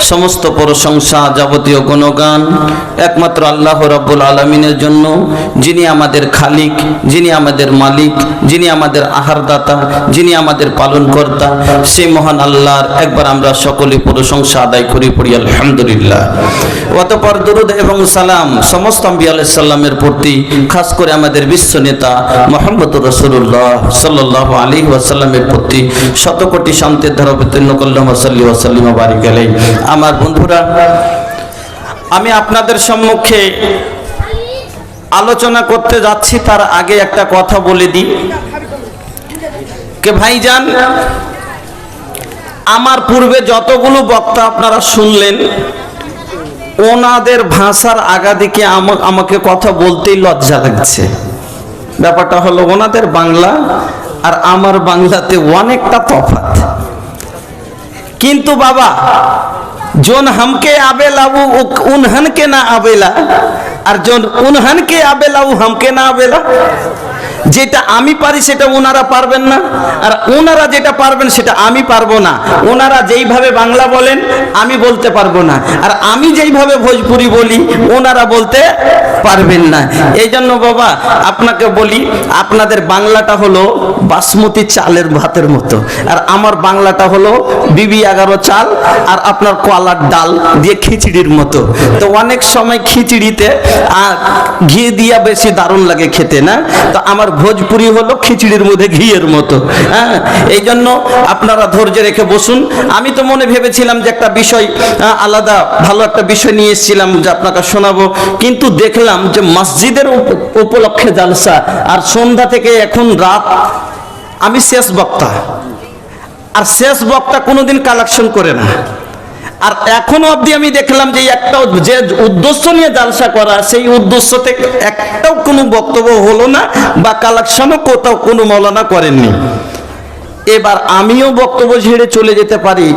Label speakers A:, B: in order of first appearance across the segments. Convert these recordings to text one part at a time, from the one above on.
A: সমস্ত প্রশংসা যাবতীয় গুণগান একমাত্র আল্লাহ রাব্বুল আলামিনের জন্য, যিনি আমাদের খালিক, যিনি আমাদের মালিক, যিনি আমাদের আহারদাতা, যিনি আমাদের পালনকর্তা, সেই মহান আল্লাহর একবার আমরা সকলে প্রশংসা আদায় করি, পড়ি আলহামদুলিল্লাহ। অতঃপর দরুদ এবং সালাম সমস্ত আম্বিয়া আলাইহিস সালামের প্রতি, খাস করে আমাদের বিশ্ব নেতা মুহাম্মদুর রাসূলুল্লাহ সাল্লাল্লাহু আলাইহি ওয়াসাল্লামের প্রতি শতকোটি শান্তির ধারা অবতীর্ণ করলাম। সাল্লি ওয়া সাল্লিম ওয়া বারিক আলাইহি। আমার বন্ধুরা, আমি আপনাদের সম্মুখে আলোচনা করতে যাচ্ছি, তার আগে একটা কথা বলে দিই কে ভাইজান, আমার পূর্বে যতগুলো বক্তা আপনারা শুনলেন, ওনাদের ভাষার আগা দিকে আমাকে কথা বলতেই লজ্জা লাগছে। ব্যাপারটা হলো, ওনাদের বাংলা আর আমার বাংলাতে অনেকটা তফাৎ। কিন্তু বাবা, जोन हमके आवेला वो उन्हन के ना आवेला, और जोन उन्हन के आवेला वो हमके ना आवेला। যেটা আমি পারি সেটা ওনারা পারবেন না, আর ওনারা যেটা পারবেন সেটা আমি পারবো না। ওনারা যেইভাবে বাংলা বলেন আমি বলতে পারবো না, আর আমি যেইভাবে ভোজপুরি বলি ওনারা বলতে পারবেন না। এই জন্য বাবা আপনাকে বলি, আপনাদের বাংলাটা হলো বাসমতি চালের ভাতের মতো, আর আমার বাংলাটা হলো বিবি 11 চাল আর আপনার কলার ডাল দিয়ে খিচুড়ির মতো। তো অনেক সময় খিচুড়িতে ঘি দিয়া বেশি দারুণ লাগে খেতে, না? তো আমার ভোজপুরি হলো খিচুড়ির মধ্যে ঘিয়ের মতো। হ্যাঁ, এই জন্য আপনারা ধৈর্য রেখে বসুন। আমি তো মনে ভেবেছিলাম যে একটা বিষয় আলাদা ভালো একটা বিষয় নিয়ে এসেছিলাম যে আপনাকে শোনাবো, কিন্তু দেখলাম যে মসজিদের উপলক্ষে জালসা, আর সন্ধ্যা থেকে এখন রাত, আমি শেষ বক্তা, আর শেষ বক্তা কোনোদিন কালেকশন করে না। আর এখনো অবধি আমি দেখলাম যে একটাও যে উদ্দেশ্য নিয়ে জালসা করা, সেই উদ্দেশ্য থেকে একটাও কোনো বক্তব্য হলো না, বা কালেকশনও কোথাও কোনো মৌলানা করেননি। এবার আমিও বক্তব্য ছেড়ে চলে যেতে পারি।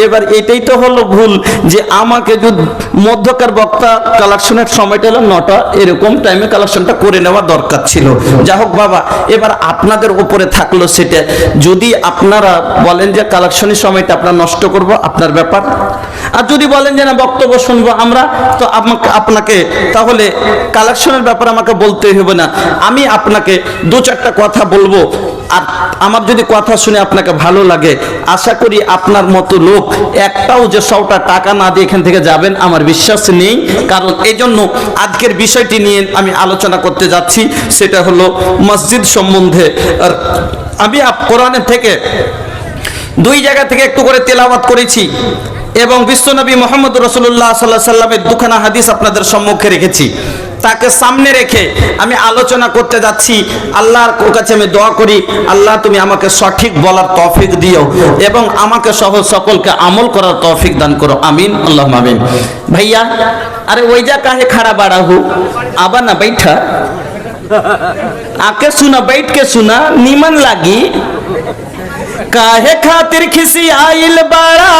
A: এবার এটাই তো হলো ভুল, যে আমাকে যদি মধ্যকার বক্তা কালেকশনের সময়টা হলো 9টা, এরকম টাইমে কালেকশনটা করে নেওয়া দরকার ছিল। যা হোক বাবা, এবার আপনাদের উপরে থাকলো সেটা। যদি আপনারা বলেন যে কালেকশনের সময়টা আপনার নষ্ট করব, আপনার ব্যাপার। আর যদি বলেন যে না বক্তব্য শুনবো আমরা, তো আপনাকে তাহলে কালেকশনের ব্যাপারে আমাকে বলতে হবে না। আমি আপনাকে 2-4টা কথা বলবো, আর আমার যদি কথা শুনে আপনাকে ভালো লাগে, আশা করি আপনার মতো লোক একটাও যে 100টা টাকা না দিয়ে এখান থেকে যাবেন আমার বিশ্বাস নেই। কারণ এই জন্য আজকের বিষয়টি নিয়ে আমি আলোচনা করতে যাচ্ছি, সেটা হলো মসজিদ সম্বন্ধে। আর আমি কোরআনের থেকে 2 জায়গা থেকে একটু করে তেলাওয়াত করেছি, এবং বিশ্বনবী মুহাম্মদ রাসূলুল্লাহ সাল্লাল্লাহু আলাইহি সাল্লামের 2খানা হাদিস আপনাদের সম্মুখে রেখেছি। তাকে সামনে রেখে আমি আলোচনা করতে যাচ্ছি। আল্লাহর কাছে আমি দোয়া করি, আল্লাহ তুমি আমাকে সঠিক বলার তৌফিক দিও, এবং আমাকে সহ সকলকে আমল করার তৌফিক দান করো, আমিন আল্লাহুম্মা আমিন। भैया अरे वैजा काहे खड़ा बाड़ा हो, आबा ना बैठा, आके सुना, बैठ के सुना, नीमन लागी। काहे खातिर खिसी आइल बाड़ा,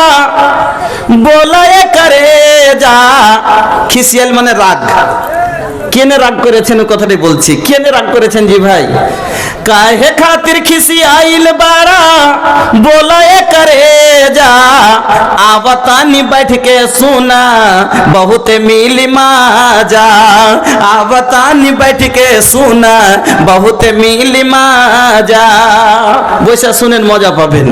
A: बोला करे जा। खिसियाल माने राग। কেনে রাগ করেছেন কথাটি বলছি, কেনে রাগ করেছেন জি ভাই? কাহে খাতির খিসি আইল বাড়া, बोला करे जा। आवतानी बैठ के सुना, बहुत मिली माजा। आवतानी बैठ के सुना, बहुत मिली माजा। বসে শুনেন, মজা পাবেন।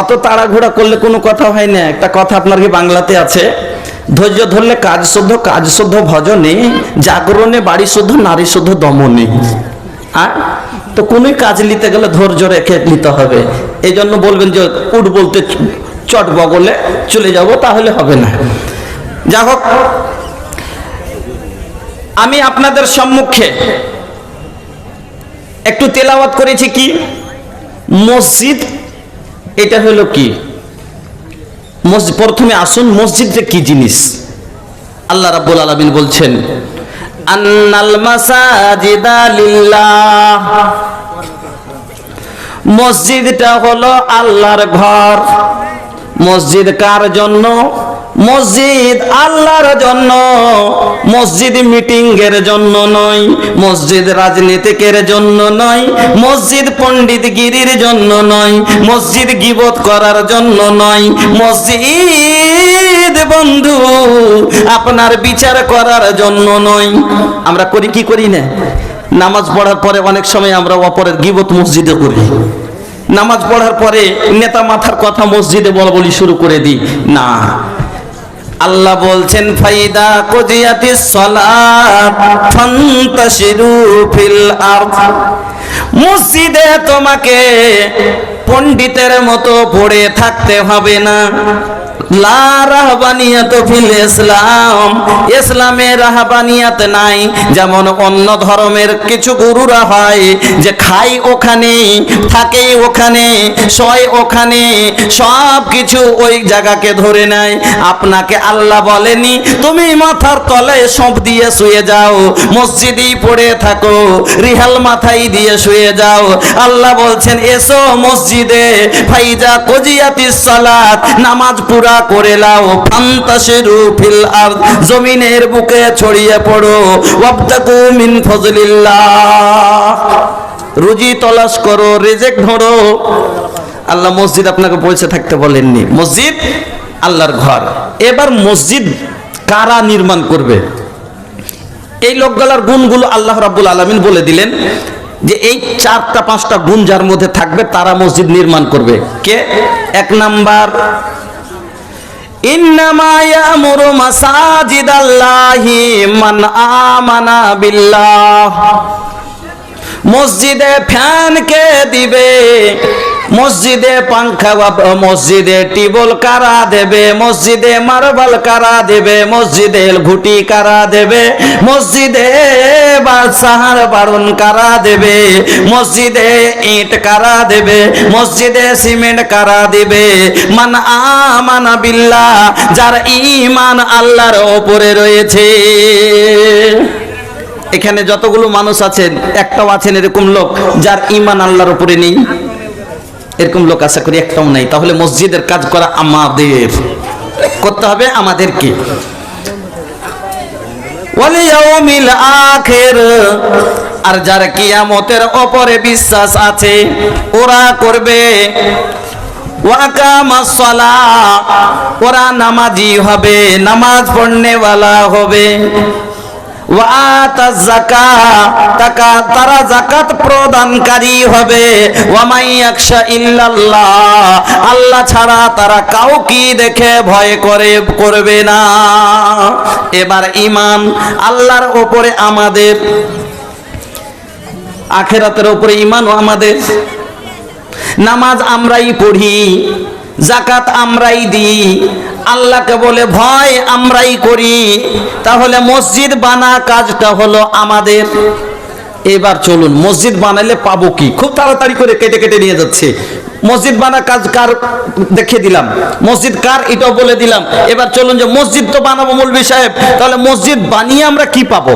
A: অত তাড়াঘোড়া করলে কোনো কথা হয় না। একটা কথা আপনার কি বাংলাতে আছে, ধৈর্য ধরলে কাজ শুদ্ধ, কাজ শুদ্ধ ভজনে, জাগরণে বাড়ি শুদ্ধ, নারী শুদ্ধ দমনে। আর তো কোনোই কাজ নিতে গেলে ধৈর্য রেখে নিতে হবে। এই জন্য বলবেন যে উঠ বলতে চট বগলে চলে যাব, তাহলে হবে না। যা হোক, আমি আপনাদের সম্মুখে একটু তেলাওয়াত করেছি কি মসজিদ, এটা হলো কি মসজিদ। প্রথমে আসুন মসজিদটা কি জিনিস। আল্লাহ রাব্বুল আলামিন বলছেন, আন্নাল মাসাজিদা লিল্লাহ। মসজিদটা হলো আল্লাহর ঘর। মসজিদ কার জন্য? মসজিদ আল্লাহর জন্য, মসজিদ মিটিং এর জন্য নয়, মসজিদ রাজনীতিকের জন্য নয়, মসজিদ পণ্ডিতগিরির জন্য নয়, মসজিদ গীবত করার জন্য নয়, মসজিদ বন্ধু আপনার বিচার করার জন্য নয়। আমরা করি কি করি না, নামাজ পড়ার পরে অনেক সময় আমরা অপরের গীবত মসজিদে করি, নামাজ পড়ার পরে নেতা মাথার কথা মসজিদে বলি শুরু করে দিই না। আল্লাহ বলছেন ফাইদা কুদিয়াতিস সালাত ফান্তাশিরু ফিল আরদ, মসজিদে তোমাকে পণ্ডিতের মতো পড়ে থাকতে হবে না। লা রাহবানিয়াত ফিল ইসলাম, ইসলামে রাহবানিয়াত নাই। যেমন অন্য ধর্মের কিছু গুরুরা হয় যে খাই ওখানে, থাকে ওখানে, শয় ওখানে, সব কিছু ওই জায়গাকে ধরে নেয়। আপনাকে আল্লাহ বলেনি তুমি মাথার তলে সঁপ দিয়ে শুয়ে যাও, মসজিদেই পড়ে থাকো, রিহাল মাথায় দিয়ে শুয়ে যাও। আল্লাহ বলছেন এসো মসজিদে, ফাইজা কুজিয়াতিস সালাত, নামাজ পুরা করে লাও, ফান্তাশিরু ফিল আরদ, জমিনের বুকে ছড়িয়ে পড়ো, ওয়াবতাকু মিন ফাজলিল্লাহ, রুজি তলাশ করো, রিজিক ধরো। আল্লাহ মসজিদ আপনাকে পৌঁছে থাকতে বলেননি, মসজিদ আল্লাহর ঘর। এবার মসজিদ কারা নির্মাণ করবে, এই লোকগুলোর গুণগুলো আল্লাহ রাব্বুল আলামিন বলে দিলেন যে এই 4-5টা গুণ যার মধ্যে থাকবে তারা মসজিদ নির্মাণ করবে। কে? 1 নাম্বার, ইন্নামা ইয়ামুরু মাসাজিদাল্লাহি মান আমানা বিল্লাহ, মসজিদে ফ্যান কে দিবে, মসজিদে পাংখা, মসজিদে টিবল কারা দেবে, মসজিদে মার্বেল কারা দেবে, মসজিদে ঘুটি কারা দেবে, মসজিদে সাহার বারণ কারা দেবে, মসজিদে ইট কারা দেবে, মসজিদে সিমেন্ট কারা দিবে, মান আমানা বিল্লাহ, যার ঈমান আল্লাহর উপরে রয়েছে। এখানে যতগুলো মানুষ আছেন একটাও আছেন এরকম লোক যার ঈমান আল্লাহর উপরে নেই? এরকম লোক আশা করি একটাও নাই। তাহলে মসজিদের কাজ করা আমাদের করতে হবে, আমাদেরকে। ওয়াল ইয়াউমিল আখির, আর যার কিয়ামতের উপরে বিশ্বাস আছে ওরা করবে। ওয়া কামাস সালাহ, ওরা নামাজি হবে, নামাজ পড়নেওয়ালা হবে। ওয়া আতাজ যাকাত, তারা যাকাত প্রদানকারী হবে। ওয়া মান ইয়াখশা ইল্লাল্লাহ, আল্লাহ ছাড়া তারা কাউকে দেখে ভয় করবে না। এবার ঈমান আল্লাহর উপরে আমাদের, আখিরাতের উপরে ঈমানও আমাদের। নামাজ আমরাই পড়ি, যাকাত আমরাই দিই, আল্লাহকে বলে ভয় আমরাই করি, তাহলে মসজিদ বানা কাজটা হলো আমাদের। এবার চলুন মসজিদ বানালে পাবো কি, খুব তাড়াতাড়ি করে কেটে কেটে নিয়ে যাচ্ছে। মসজিদ বানা কাজ কার দেখিয়ে দিলাম, মসজিদ কার এটাও বলে দিলাম। এবার চলুন যে মসজিদ তো বানাবো মৌলভী সাহেব, তাহলে মসজিদ বানিয়ে আমরা কি পাবো?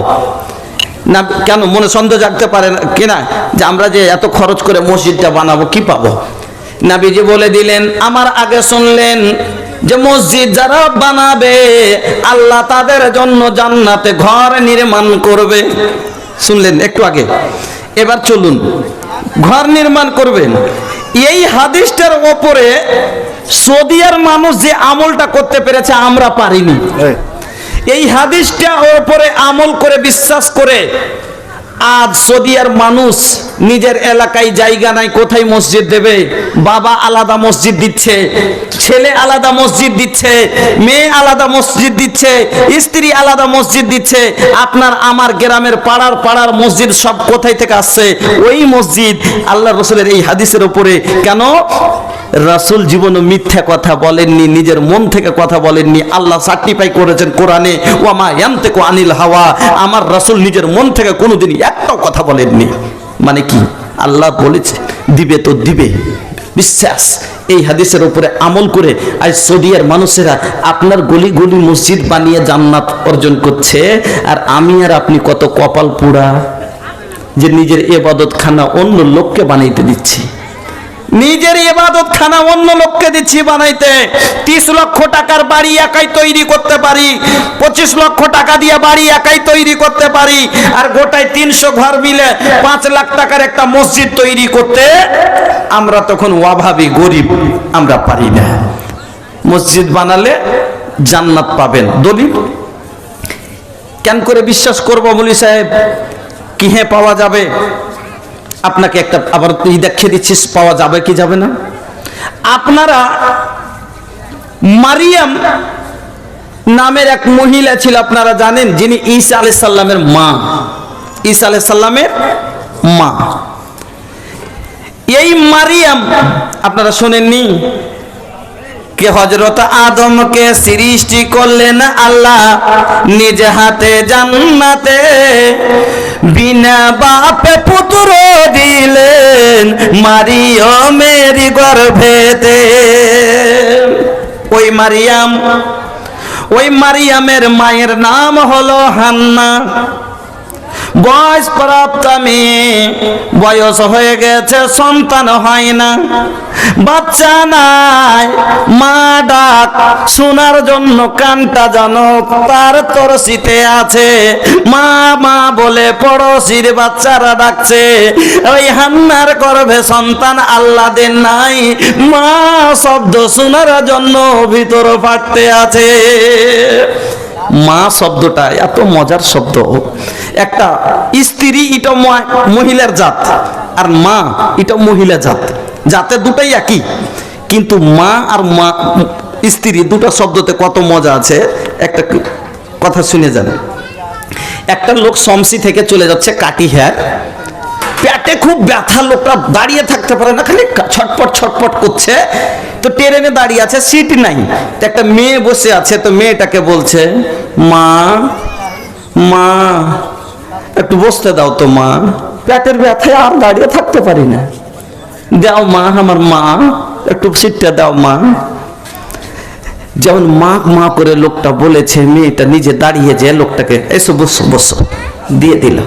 A: না কেন মনে সন্দেহ জাগতে পারে না কিনা যে আমরা যে এত খরচ করে মসজিদটা বানাবো কি পাবো? নবীজি বলে দিলেন, আমার আগে শুনলেন যে মসজিদ যারা বানাবে আল্লাহ তাদের জন্য জান্নাতে ঘর নির্মাণ করবে। শুনলেন একটু আগে। এবার চলুন ঘর নির্মাণ করবেন। এই হাদিসটার ওপরে সৌদিয়ার মানুষ যে আমলটা করতে পেরেছে আমরা পারিনি। এই হাদিসটা ওপরে আমল করে বিশ্বাস করে আজ সৌদিয়ার মানুষ নিজের এলাকায় জায়গা নাই, কোথায় মসজিদ দেবে? বাবা আলাদা মসজিদ দিচ্ছে, ছেলে আলাদা মসজিদ দিচ্ছে, মেয়ে আলাদা মসজিদ দিচ্ছে, স্ত্রী আলাদা মসজিদ দিচ্ছে। আপনার আমার গ্রামের পাড়ার মসজিদ সব কোথায় থেকে আসছে? ওই মসজিদ। আল্লাহ রাসূলের এই হাদিসের উপরে কেন? রাসূল জীবনে মিথ্যা কথা বলেননি, নিজের মন থেকে কথা বলেননি। আল্লাহ সার্টিফাই করেছেন কোরআনে, ওয়া মা ইয়ানতিকু আনিল হাওয়া, আমার রাসূল নিজের মন থেকে কোনোদিনই একটাও কথা বলেননি। মানে কি? আল্লাহ বলেছে দিবে তো দিবে, বিশ্বাস। এই হাদিসের উপরে আমল করে আজ সৌদিয়ার মানুষেরা আপনার গলি গলি মসজিদ বানিয়ে জান্নাত অর্জন করছে, আর আমি আর আপনি কত কপাল পোড়া যে নিজের ইবাদতখানা অন্য লোককে বানাইতে দিচ্ছি। নিজের ইবাদত খানা অন্য লোককে দিচ্ছি বানাইতে। 30 লক্ষ টাকার বাড়ি একাই তৈরি করতে পারি, 25 লক্ষ টাকা দিয়ে বাড়ি একাই তৈরি করতে পারি, আর গোটায় 300 ঘর মিলে 5 লাখ টাকার একটা মসজিদ তৈরি করতে আমরা তখন অভাবী গরিব, আমরা পারি না। মসজিদ বানালে জান্নাত পাবেন, দলিল কেন করে বিশ্বাস করবো মৌলভী সাহেব? কি হ্যাঁ পাওয়া যাবে? আপনাকে একটা আবার দেখিয়ে দিচ্ছি পাওয়া যাবে কি যাবে না। আপনারা মারিয়াম নামের এক মহিলা ছিল, আপনারা জানেন, যিনি ঈসা আলাইহিস সালামের মা। ঈসা আলাইহিস সালামের মা এই মারিয়াম, আপনারা শোনেননি কে হযরত আদমকে সৃষ্টি করলেন আল্লাহ নিজ হাতে জান্নাতে, বিনা বাপে পুত্র দিলেন মারিয়মের গর্ভেতে। ওই মারিয়ামের মায়ের নাম হলো হান্না। বয়স প্রাপ্ত মেয়ে, বয়স হয়ে গেছে, সন্তান হয় না, বাচ্চা নাই, মা ডাক শোনার জন্য কানটা যেন তার তরসিতে আছে। মা মা বলে পড়োশির বাচ্চারা ডাকছে। ওই হান্নার গর্ভে সন্তান আল্লাহ দেন নাই, মা শব্দ শোনার জন্য ভিতর ফাটতে আছে। মা শব্দটা এত মজার শব্দ। একটা স্ত্রী এটা মহিলার জাত, আর মা এটা মহিলা জাত, জাতে দুটাই একই, কিন্তু মা আর মা স্ত্রী দুটো শব্দতে কত মজা আছে। একটা কথা শুনে যান। একটা লোক শমসি থেকে চলে যাচ্ছে কাটিহার, পেটে খুব ব্যথা, লোকটা দাঁড়িয়ে থাকতে পারে না, খালি ছটপট ছটপট করছে। তো ট্রেনে দাঁড়িয়ে আছে, সিট নাই, তো একটা মেয়ে বসে আছে, তো মেয়েটাকে বলছে, মা মা একটু বসতে দাও তো মা, পেটের ব্যথায় আর দাঁড়িয়ে থাকতে পারি না, দাও মা, আমার মা একটু সিটটা দাও মা। যেমন মা মা করে লোকটা বলেছে, মেয়েটা নিজে দাঁড়িয়ে যে লোকটাকে এসো বসো বসো দিয়ে দিল।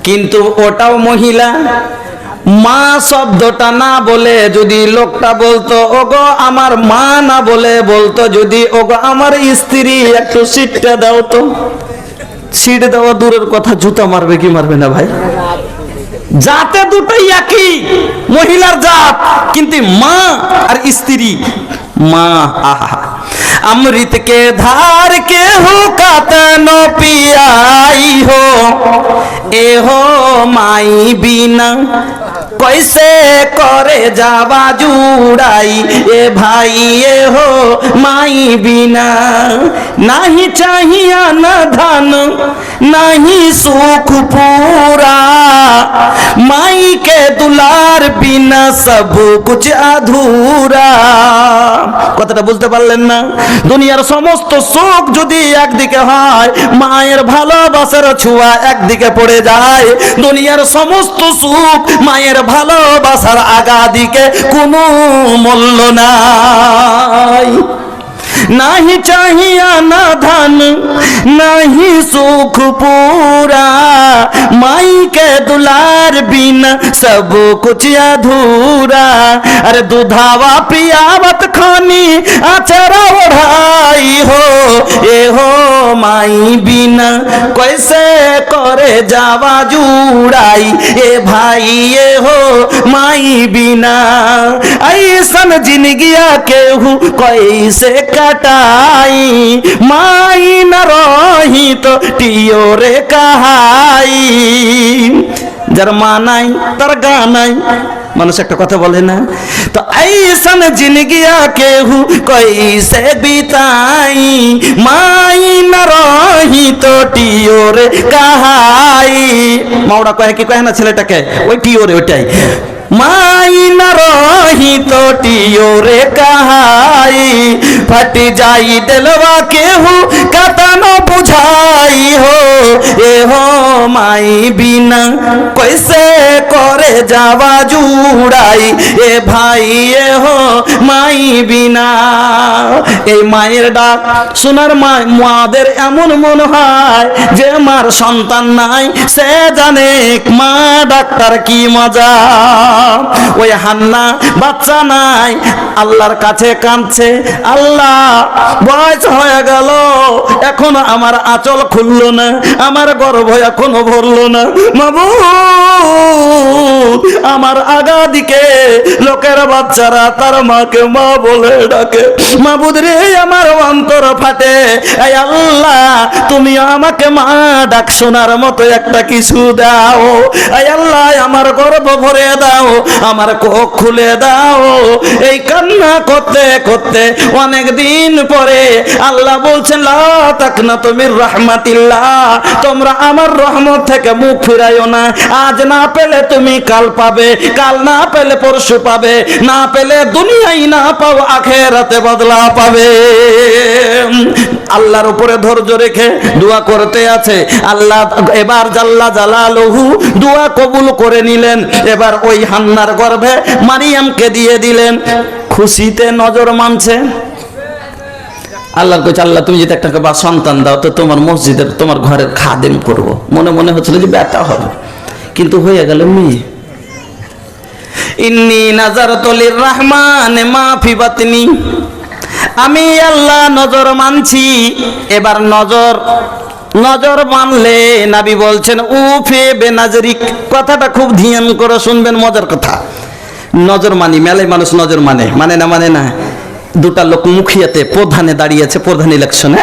A: কিন্তু ওটাও মহিলা। মা শব্দটা না বলে যদি লোকটা বলতো ওগো আমার মা, না বলে বলতো যদি ওগো আমার স্ত্রী, একটু সিটটা দাও তো, সিট দেওয়া দূরের কথা, জুতা মারবে কি মারবে না ভাই? জাতে দুটোই একই, মহিলার জাত, কিন্তু মা আর স্ত্রী। মা আহা अमृत के धार के हो कतनो पियाई हो, ए हो माई बिना कैसे करे जावा जुड़ाई, ए भाई ए हो माई बिना। नहीं चाहिए न धन नहीं सुख पूरा, माई के दुलार बिना सब कुछ अधूरा। কথাটা বুঝতে পারলেন না? দুনিয়ার সমস্ত সুখ যদি একদিকে হয়, মায়ের ভালোবাসার ছোঁয়া একদিকে পড়ে যায়। দুনিয়ার সমস্ত সুখ মায়ের ভালোবাসার আগা দিকে কোনো মূল্য নাই। नहीं चाहिए न धन नहीं सुख पूरा, माई के दुलार बिना सब कुछ अधूरा। अरे दूधावा पियावत खानी अचरा ओढ़ाई हो, ये हो माई बिना कैसे करे जावा जुड़ाई, ये भाई ये हो माई बिना। ऐसन जिंदगिया केहू कैसे कटाई, माई न रही तो टियो रे कहाई। যার মা নাই তার গা নাই, মানুষ একটা কথা বলে না? তো ऐसन जिंदगिया केहू कैसे बिताई, माई न रही तो टियो रे कहाई। মাওড়া কয় কি কয় না ছেলেটাকে, ওই টিও রে, ওইটাই माई न रही तो टियो रे कहाई। फट जाई दिलवा केहू कतनो बुझाई हो, ए हो माई बिना कैसे करे जावा जुड़ाई, ए भाई ए हो माई बिना। এই মায়ের ডাক শোনার মাদের এমন মনে হয় যে মার সন্তান নাই, সে জানে মা ডাক্তার কি মজা। ওই হান্না বাচ্চা নাই, আল্লাহর কাছে কাঁদছে, আল্লাহ বয়স হয়ে গেল, এখনো আমার আঁচল খুললো না, আমার গর্ভ এখনো ভরলো না, মাবুদ আমার আগা দিকে লোকের বাচ্চারা তার মাকে মা বলে ডাকে, মাবুদ রে আমার অন্তর ফাটে, এই আল্লাহ তুমি আমাকে মা ডাক শোনার মতো একটা কিছু দাও, এই আল্লাহ আমার গর্ভ ভরে দাও, আমার কোখ খুলে দাও। এই কান্না করতে করতে অনেক দিন পরে আল্লাহ বলছেন লা তাকনাতু মির রাহমাতিল্লাহ, তোমরা আমার রহমত থেকে মুখ ফিরাইও না, আজ না পেলে তুমি কাল পাবে, কাল না পেলে পরশু পাবে, না পেলে দুনিয়ায় না পাও আখিরাতে বদলা পাবে। আল্লাহর উপরে ধৈর্য রেখে দোয়া করতে আছে, আল্লাহ এবার জাল্লা জালালুহু দোয়া কবুল করে নিলেন, এবার ওই হান্নার গর্ভে মারিয়ামকে দিয়ে দিলেন। খুশিতে নজর মানছে, আল্লাহর কাছে আল্লাহ তুমি যদি একটা বা সন্তান দাও তো তোমার মসজিদের তোমার ঘরের খাদেম করব, মনে মনে হচ্ছিল যে বেটা হবে, কিন্তু হয়ে গেল মেয়ে। ইন্নী নাযারতু লির রহমানে মা ফি বাতনি, আমি আল্লাহ নজর মানছি। এবার নজর মানলে নবী বলছেন উফে বেনাজরিক, কথাটা খুব ধ্যান করে শুনবেন, মজার কথা। নজর মানি, মেলায় মানুষ নজর মানে না। দুটা লোক মুখিয়াতে প্রধানে দাঁড়িয়েছে, প্রধান ইলেকশনে,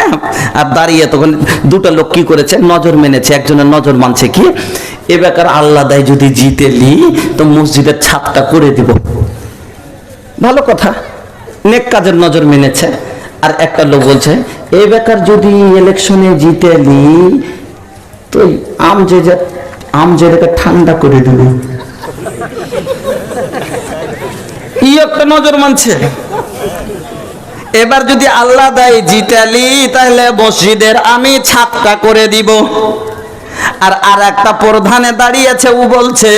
A: আর দাঁড়িয়ে তখন দুটা লোক কি করেছে, নজর মেনেছে, একজনের নজর মানছে কি, এ বেকার আল্লাহ দেয় যদি জিতে লি তো মসজিদের ছাদটা করে দিব, ভালো কথা, নেক কাজের নজর মেনেছে। আর একটা লোক বলছে এ বেকার যদি ইলেকশনে জিতে লি তো আম যে ঠান্ডা করে দিব, ই একটা নজর মানছে। এবার যদি আল্লাহ দেয় জিতালি তাহলে মসজিদের আমি ছাদটা করে দিব। আর একটা প্রধানে দাঁড়িয়েছে, ও বলছে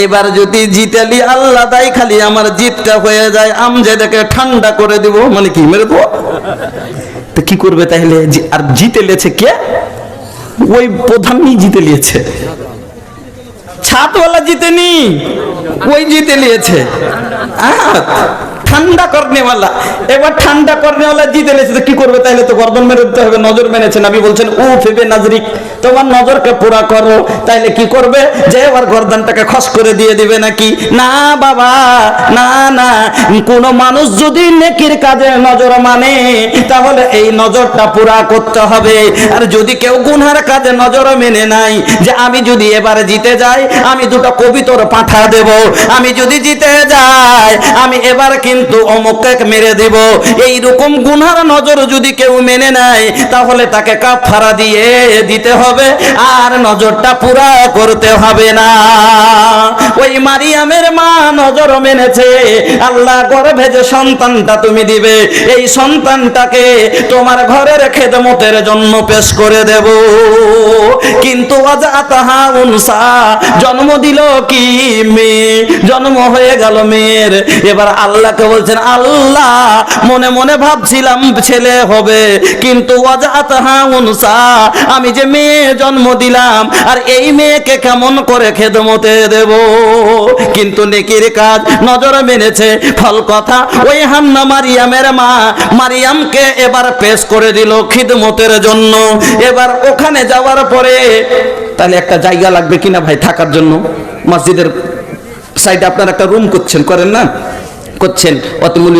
A: এবার যদি জিতালি আল্লাহ দেয় খালি আমার জিতটা হয়ে যায়, আমজেদাকে ঠান্ডা করে দিব, মানে কি মেরে দেবো। তো কি করবে তাহলে, আর জিতে লিয়েছে কে, ওই প্রধানই জিতে লিয়েছে, ছাদওয়ালা জিতেনি, ওই জিতে লিয়েছে। ঠান্ডা করনেওয়ালা, এবার ঠান্ডা করনেওয়ালা জিতে নিয়েছে, তো কি করবে তাহলে, তো গর্দন মেরে দিতে হবে, নজর মেনেছে। নবী বলছেন ও ফেবে নাজরিক, তোমার নজরকে পুরা করো। তাইলে কি করবে, যে এবার গর্দনটাকে খস করে দিয়ে দিবে নাকি? না বাবা, না, কোন মানুষ যদি নেকির কাজে নজর মানে তাহলে এই নজরটা পুরা করতে হবে। আর যদি কেউ গুনহার কাজে নজর মেনে নাই, যে আমি যদি এবারে জিতে যাই আমি দুটো কবিতর পাঠা দেব, আমি যদি জিতে যাই আমি এবার কিন্তু অমুককে মেরে দেব, এই রকম গুনহার নজর যদি কেউ মেনে নেয় তাহলে তাকে কাফারা দিয়ে দিতে হবে, আর নজরটা পুরা করতে হবে না। ওই মারিয়ামের মা নজর মেনেছে, আল্লাহ গর্ভে যে সন্তানটা তুমি দিবে এই সন্তানটাকে তোমার ঘরের খেদমতের জন্য পেশ করে দেব। কিন্তু ওয়াজাতাহা উনসা, জন্ম দিল কি মেয়ে, জন্ম হয়ে গেল মেয়ের। এবার আল্লাহকে বলছেন আল্লাহ মনে মনে ভাবছিলাম ছেলে হবে, কিন্তু ওয়াজাতাহা উনসা, আমি যে মেয়ে জন্ম দিলাম আর এই মেয়েকে কেমন করে খেদমতে দেব। কিন্তু নেকির কাজ নজর মেনেছে, ফল কথা ওই হান্না মারিয়ামের মা মারিয়ামকে এবার পেশ করে দিল খিদমতের জন্য। এবার ওখানে যাওয়ার পরে তাহলে একটা জায়গা লাগবে কিনা ভাই থাকার জন্য, মসজিদের সাইডে আপনারা একটা রুম করেন না, করছেন, অতমূল্য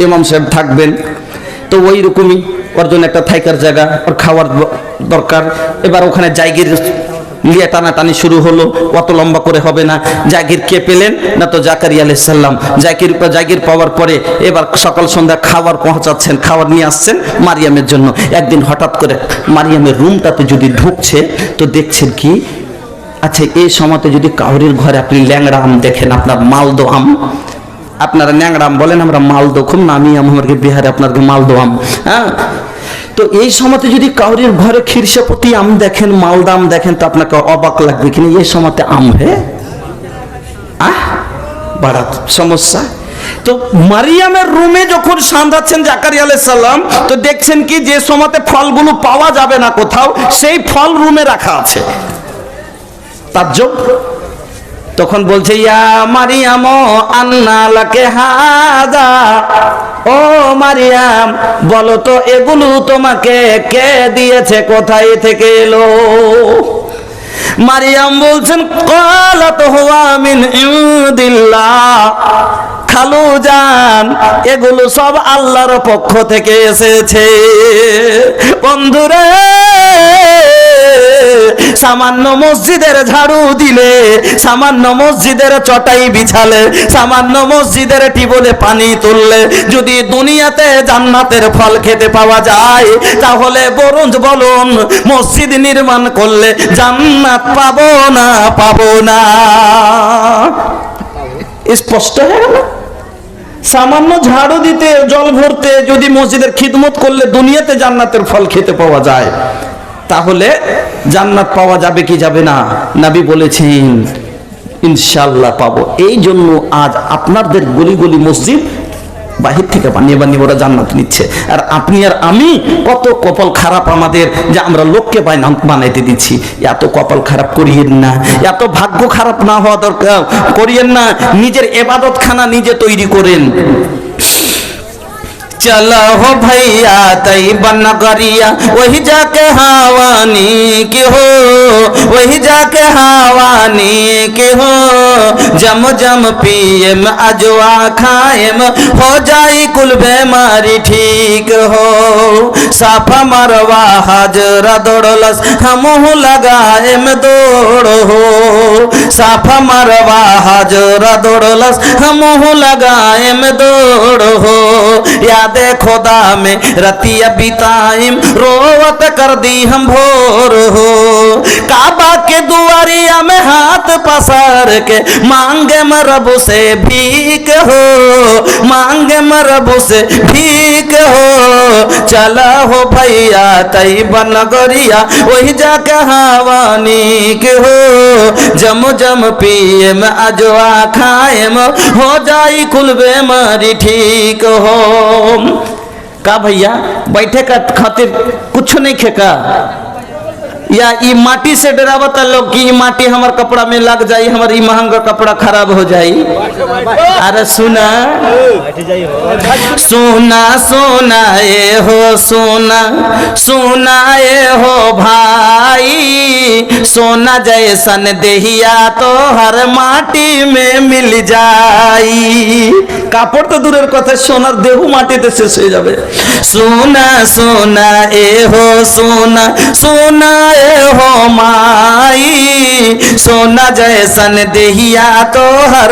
A: ইমাম সাহেব থাকবেন, তো ওই রকমই ওর জন্য একটা থাকার জায়গা, ওর খাওয়ার দরকার। এবার ওখানে জায়গির লিয়ে টানাটানি শুরু হলো, অত লম্বা করে হবে না। জাগির কে পেলেন না, তো জাকারিয়া আলাইহিস সালাম। জাগির পাওয়ার পরে এবার সকাল সন্ধ্যা খাবার পৌঁছাচ্ছেন, খাবার নিয়ে আসছেন মারিয়ামের জন্য। একদিন হঠাৎ করে মারিয়ামের রুমটাতে যদি ঢুকছে তো দেখছেন কি, আচ্ছা এই সময়তে যদি কাউরির ঘরে আপনি ল্যাংড়া আম দেখেন, আপনার মালদো আম, আপনারা ন্যাংড়া আম বলেন, আমরা মালদো, খুব নামি আম আমাকে বিহারে, আপনাকে মালদো আম। হ্যাঁ, তো এই সময়তে যদি কাউরির ঘরে খিরসাপতি আম দেখেন, মালদা আম দেখেন, তো আপনাকে অবাক লাগবে কিনা, এই সময়তে আম হে বড় সমস্যা। তো মারিয়ামের রুমে যখন সান্ধাচ্ছেন জাকারিয়া আলাইহিস সালাম, তো দেখছেন কি যে সময়তে ফলগুলো পাওয়া যাবে না কোথাও, সেই ফল রুমে রাখা আছে। তাজ্জব, তখন বলছে ইয়া মারিয়াম আন্না লাকে হাদা, ও মারিয়াম বলো তো এগুলো তোমাকে কে দিয়েছে, কোথায় থেকে এলো? মারিয়াম বলছেন ক্বালাত হুয়া মিন ইনদিল্লাহ, খালু জান এগুলো সব আল্লাহর পক্ষ থেকে এসেছে। বন্ধুরে, সামান্য মসজিদের ঝাড়ু দিলে, সামান্য মসজিদের চটাই বিছালে, সামান্য মসজিদের টিবলে পানি তুললে যদি দুনিয়াতে জান্নাতের ফল খেতে পাওয়া যায়, তাহলে বরঞ্চ বলুন মসজিদ নির্মাণ করলে জান্নাত পাবো না? পাবো না? স্পষ্ট হয়ে গেল। সামান্য ঝাড়ু দিতে, জল ভরতে, যদি মসজিদের খিদমত করলে দুনিয়াতে জান্নাতের ফল খেতে পাওয়া যায়, তাহলে জান্নাত পাওয়া যাবে কি যাবে না? নবী বলেছেন ইনশাআল্লাহ পাবো। এই জন্য আজ আপনাদের গলি গলি মসজিদ বাহির থেকে বানিয়ে বানিয়ে ওরা জান্নাত নিচ্ছে, আর আপনি আর আমি কত কপাল খারাপ আমাদের যে আমরা লোককে বানাইতে দিচ্ছি। এত কপাল খারাপ করিয়েন না, এত ভাগ্য খারাপ না হওয়া দরকার করিয়েন না। নিজের ইবাদত খানা নিজে তৈরি করেন। चलो हो भैया तैयबा नगरिया, वही जाके हवानी की हो, वही जाके हवानी की हो, जम जम पियम अजवा खाएम, हो जाई कुल बेमारी ठीक हो। साफा मरवा हाजरा दौड़लस, हमहु लगाएम दौड़ हो। साफा मरवा हाजरा दौड़लस, हमहु लगाएम दौड़ हो। याद खुदा में रतिया बिताइम, रोवत कर दी हम भोर हो। काबा के दुआरिया में हाथ पसार के मांगे मरब से भीख हो, मांगे मरब से भीख हो। चला हो भैया तैयबा नगरिया, वही जाके हवानी के हो, जम जम पियम अजवा खाएम, हो जाई कुल बेमारी ठीक हो। का भैया बैठे का खातिर कुछ नहीं खेका, या ई माटी से डरावता लोग कि माटी हमार कपड़ा में लग जाई, हमार ई महंगा कपड़ा खराब हो जाई। अरे सुना सोना सोना ए हो, सोना सोना ए हो भाई, सोना जैसन देहिया तो हर माटी में मिल जाई। কাপড় তো দূরের কথা, সোনার দেহ মাটিতে শেষ হয়ে যাবে। সোনা সোনা এ হো, সোনা সোনা এ हो माई, सोना जैसन देहिया तो हर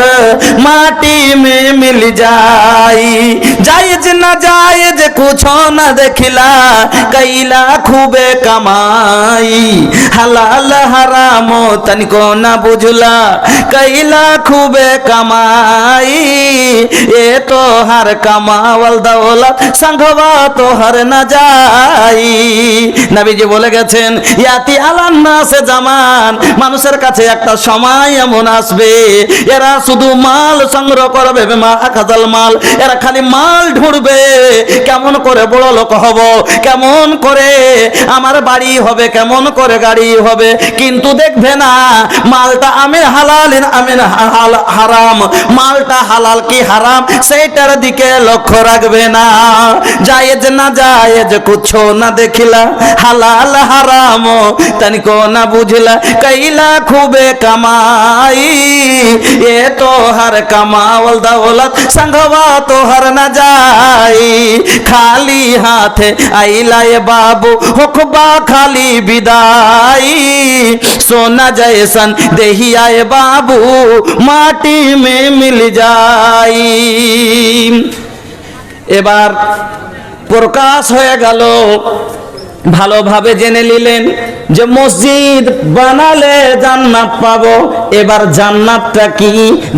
A: माटी में मिल जाई। जायज न जायज कुछ न देखिला, कैला खूबे कमाई, हलाल हराम तनिको न बुझला, कैला खूबे कमाई। ये तो हर कमावल दौलत संगवा तो हर न जाई। नबी जी बोले গেছেন ইয়াতি আলান্না সে জামান, মানুষের কাছে একটা সময় এমন আসবে এরা শুধু মাল সংগ্রহ করবে, মা আকাজাল মাল, এরা খালি মাল ঢুঁড়বে। কেমন করে বড় লোক হব, কেমন করে আমার বাড়ি হবে, কেমন করে গাড়ি হবে, কিন্তু দেখবে না মালটা আমির হালাল আমির হারাম, মালটা হালাল কি হারাম সেইটার দিকে লক্ষ্য রাখবে না। জায়েজ না জায়েজ কুছো না দেখিলা, হালাল হারাম तनिको न बुझला, कैला खूबे कमाई। ये तो हर कमावल दौलत संगवा तो हर न जाई। खाली हाथ आइला ये बाबू होखबा खाली विदाई। सोना जैसन देहिया ये बाबू माटी में मिल जाई। এবার প্রকাশ হয়ে গেল, ভালোভাবে জেনে নিলেন যে মসজিদ বানালে জান্নাত পাবো। এবার জান্নাতটা কি,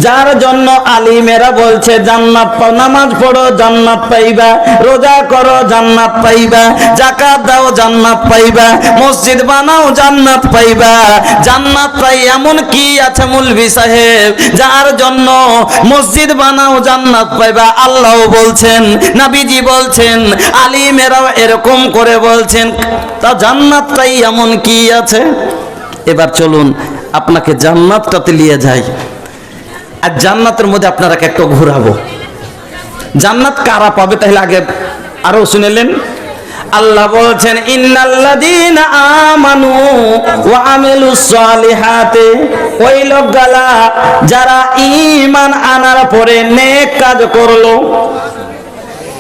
A: যার জন্য আলিমেরা বলছে জান্নাত পাও, নামাজ পড়ো জান্নাত পাইবা, রোজা করো জান্নাত পাইবা, যাকাত দাও জান্নাত পাইবা, মসজিদ বানাও জান্নাত পাইবা। জান্নাত পাই এমন কি আছে মৌলভী সাহেব, যার জন্য মসজিদ বানাও জান্নাত পাইবা? আল্লাহ বলছেন, নবীজি বলছেন, আলিমেরাও এরকম করে বলছেন। তা জান্নাতটাই এমন কি আছে? এবার চলুন আপনাকে জান্নাতটাতে নিয়ে যায়। আর জান্নাতের মধ্যে আপনারা একটু ঘোরাবো। জান্নাত কারা পাবে তাহলে আগে আরো শুনেলেন। আল্লাহ বলছেন ইন্নাল্লাযীনা আমানু ওয়া আমিলুস সালিহাতি, ওই লোকগুলা যারা ঈমান আনার পরে নেক কাজ করলো।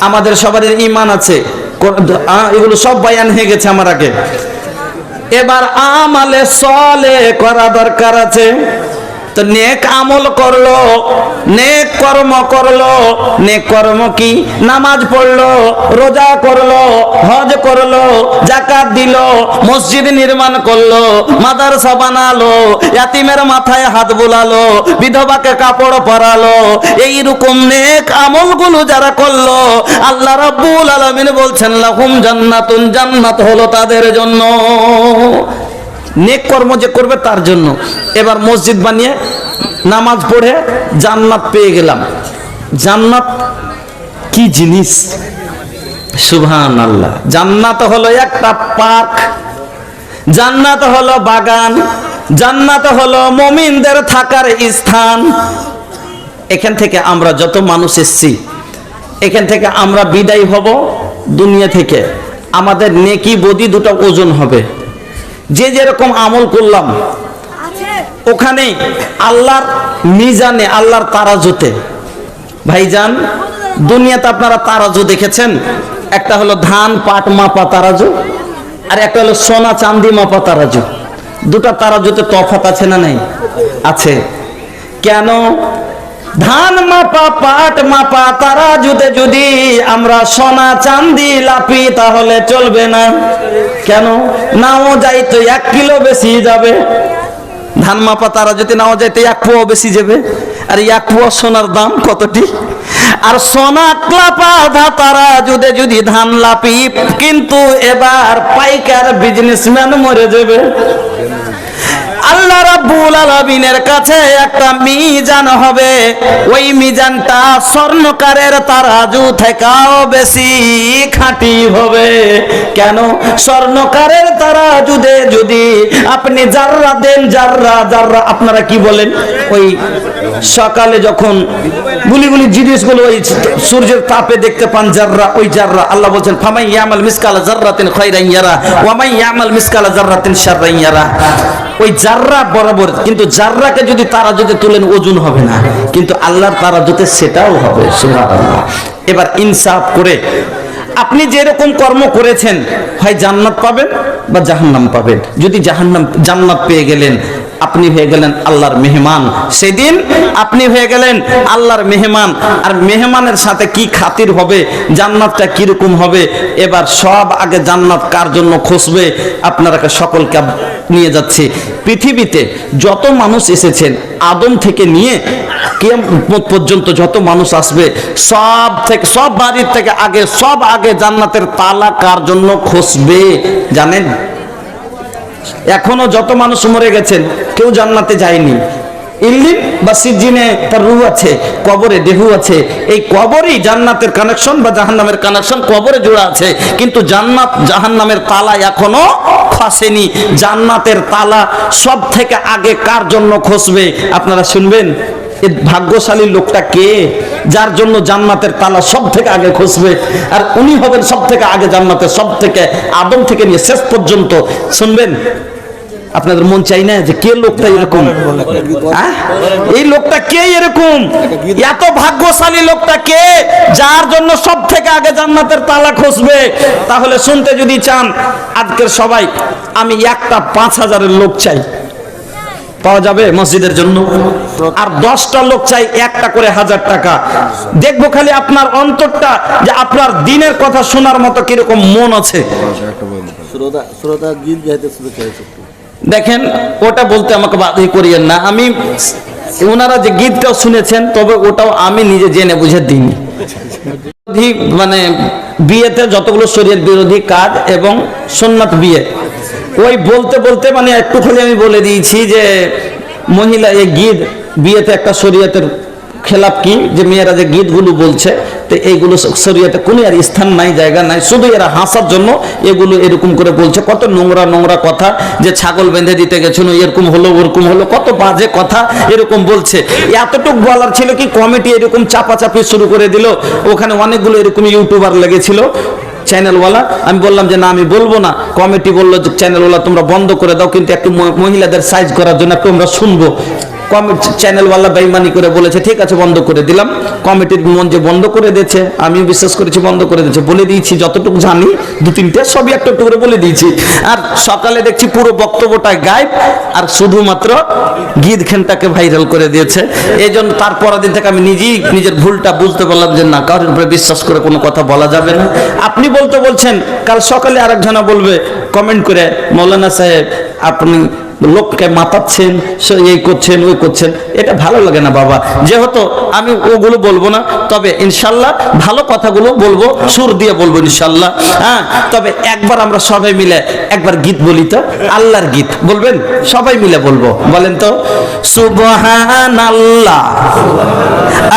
A: আমাদের সবার ঈমান আছে, এগুলো সব বয়ান হয়ে গেছে আমার আগে। এবার আমালে সলে করা দরকার আছে। তো নেক আমল করলো, নেক কর্ম করলো। নেক কর্ম কি? নামাজ পড়লো, রোজা করলো, হজ করলো, যাকাত দিল, মসজিদ নির্মাণ করলো, মাদ্রাসা বানালো, ইয়াতিমের মাথায় হাত বুলালো, বিধবাকে কাপড় পরালো। এইরকম নেক আমলগুলো যারা করলো, আল্লাহ রাব্বুল আলামিন বলছেন লাহুম জান্নাতুন, জান্নাত হলো তাদের জন্য। নেক কর্ম যে করবে তার জন্য। এবার মসজিদ বানিয়ে নামাজ পড়ে জান্নাত পেয়ে গেলাম। জান্নাত কি জিনিস? সুবহানাল্লাহ। জান্নাত হলো একটা পার্ক, জান্নাত হলো বাগান, জান্নাত হলো মুমিনদের থাকার স্থান। এখান থেকে আমরা যত মানুষ এসেছি, এখান থেকে আমরা বিদায় হব দুনিয়া থেকে। আমাদের নেকি বদি দুটো ওজন হবে। যে যেরকম আমল করলাম ওখানে আল্লাহর মিজানে, আল্লাহর তারাজুতে। ভাইজান, দুনিয়াতে আপনারা তারাজু দেখেছেন? একটা হলো ধান পাট মাপা তারাজু, আর একটা হলো সোনা চাঁদি মাপা তারাজু। দুটো তারাজুতে তফাৎ আছে না নাই? আছে। কেন? ধান মাপা পাট মাপা তারাজুতে যদি আমরা সোনা চাঁদি লাপি তাহলে চলবে না। কেন? নাও যাই তো 1 কিলো বেশি যাবে। ধান মাপা তারাজুতে নাও যাইতে 1 পোয়া বেশি যাবে। আর 1 পোয়া সোনার দাম কতটি? আর সোনা ক্লাপা তারাজুতে যদি ধান লাপি, কিন্তু এবার পাইকার বিজনেসম্যান মরে যাবে। আল্লাহ রাব্বুল আলামিনের কাছে একটা মিজান হবে, ওই মিজানটা স্বর্ণকারের তারাজু থেকেও বেশি খাঁটি হবে। কেন? স্বর্ণকারের তারাজুতে যদি আপনি জাররা দেন, জাররা জাররা, আপনারা কি বলেন? ওই সকালে যখন গুলি গুলি জিনিসগুলো ওই সূর্যের তাপে দেখতে পান, জাররা, ওই জাররা। আল্লাহ বলছেন ফামাই ইয়ামাল মিসকালা জাররাতিন খায়রান ইয়ারা ওয়া মান ইয়ামাল মিসকালা জাররাতিন শাররান ইয়ারা। ওই জাররা বরাবর, কিন্তু জাররাকে যদি তারাজুতে তুলেন ওজন হবে না, কিন্তু আল্লাহর তারাজুতে সেটাও হবে। সুবহানাল্লাহ। এবার ইনসাফ করে আপনি যেরকম কর্ম করেছেন, হয় জান্নাত পাবেন বা জাহান্নাম পাবেন। যদি জান্নাত পেয়ে গেলেন, আপনি হয়ে গেলেন আল্লাহর মেহমান। সেদিন আপনি হয়ে গেলেন আল্লাহর মেহমান। আর মেহমানের সাথে কি খাতির হবে, জান্নাতটা কিরকম হবে, এবার সব আগে জান্নাত কার জন্য খুঁজবে, আপনারা সকলকে নিয়ে যাচ্ছে। পৃথিবীতে যত মানুষ এসেছেন, আদম থেকে নিয়ে কিয়ামত পর্যন্ত যত মানুষ আসবে, সব বাড়ির থেকে আগে, সব আগে জান্নাতের তালা কার জন্য খুঁজবে জানেন? এখনো যত মানুষ মরে গেছেন, কেউ জান্নাতে যায়নি। ইল্লিন বা সিজিনে তার রূহ আছে, কবরে দেহ আছে। এই কবরই জান্নাতের কানেকশন বা জাহান্নামের কানেকশন, কবরে জোড়া আছে। কিন্তু জান্নাত জাহান্নামের তালা এখনো খসেনি। জান্নাতের তালা সব থেকে আগে কার জন্য খসবে আপনারা শুনবেন? এই ভাগ্যশালী লোকটা কে, যার জন্য জান্নাতের তালা সব থেকে আগে খুঁজবে? আর উনি হবেন সব থেকে আগে জান্নাতের, সব থেকে আদম থেকে নিয়ে শেষ পর্যন্ত। শুনবেন? আপনাদের মন চাই না যে কে লোকটা এরকম? এই লোকটা কে এরকম? এত ভাগ্যশালী লোকটা কে, যার জন্য সব থেকে আগে জান্নাতের তালা খুঁজবে? তাহলে শুনতে যদি চান, আজকের সবাই আমি একটা 5000-এর লোক চাই, পাওয়া যাবে মসজিদের জন্য? আর 10টা লোক চাই, একটা করে 1000 টাকা। দেখবো খালি আপনার অন্তরটা, যে আপনার দিনের কথা শোনার মতো কিরকম মন আছে। দেখেন, ওটা বলতে আমাকে বাধ্য করিয়েন না। আমি ওনারা যে গীতটাও শুনেছেন, তবে ওটাও আমি নিজে জেনে বুঝে দিইনি। মানে বিয়েতে যতগুলো শরীয়ত বিরোধী কাজ এবং সুন্নাত বিয়ে, ওই বলতে বলতে মানে একটু খালি আমি বলে দিয়েছি যে মহিলা এই গীত বিয়েতে একটা শরীয়তের খেলাপ কি যে মেয়েরা যে গীতগুলো বলছে, তো এইগুলো শরীয়তে কোনো আর স্থান নাই, জায়গা নাই, শুধু এরা হাসার জন্য এগুলো এরকম করে বলছে। কত নোংরা নোংরা কথা, যে ছাগল বেঁধে দিতে গেছিল এরকম হলো ওরকম হলো, কত বাজে কথা এরকম বলছে। এতটুকু বলার ছিল কি, কমিটি এরকম চাপাচাপি শুরু করে দিল। ওখানে অনেকগুলো এরকম ইউটিউবার লেগেছিল, চ্যানেলওয়ালা। আমি বললাম যে না, আমি বলবো না। কমিটি বললো যে চ্যানেলওয়ালা তোমরা বন্ধ করে দাও, কিন্তু একটু মহিলাদের সাইজ করার জন্য একটু আমরা শুনবো। চ্যানেলওয়ালা বেইমানি করে বলেছে ঠিক আছে বন্ধ করে দিলাম। কমিটির মন যে বন্ধ করে দিয়েছে, আমিও বিশ্বাস করেছি বন্ধ করে দিয়েছে। বলে দিয়েছি যতটুকু জানি, দু তিনটে সবই একটু একটু করে বলে দিয়েছি। আর সকালে দেখছি পুরো বক্তব্যটা গায়েব, আর শুধুমাত্র গীত ঘেনটাকে ভাইরাল করে দিয়েছে। এই জন্য তারপরের দিন থেকে আমি নিজেই নিজের ভুলটা বুঝতে পারলাম যে না, কারোর উপরে বিশ্বাস করে কোনো কথা বলা যাবে না। আপনি বলতে বলছেন, কাল সকালে আরেকজনা বলবে কমেন্ট করে, মৌলানা সাহেব আপনি লোককে মাতাচ্ছেন, এই করছেন ওই করছেন, এটা ভালো লাগে না বাবা। যেহেতু আমি ওগুলো বলবো না, তবে ইনশাল্লাহ ভালো কথাগুলো বলবো, সুর দিয়ে বলবো ইনশাল্লাহ। হ্যাঁ, তবে একবার আমরা সবাই মিলে একবার গীত বলি তো, আল্লাহর গীত বলবেন? সবাই মিলে বলবো, বলেন তো। সুবহানাল্লাহ,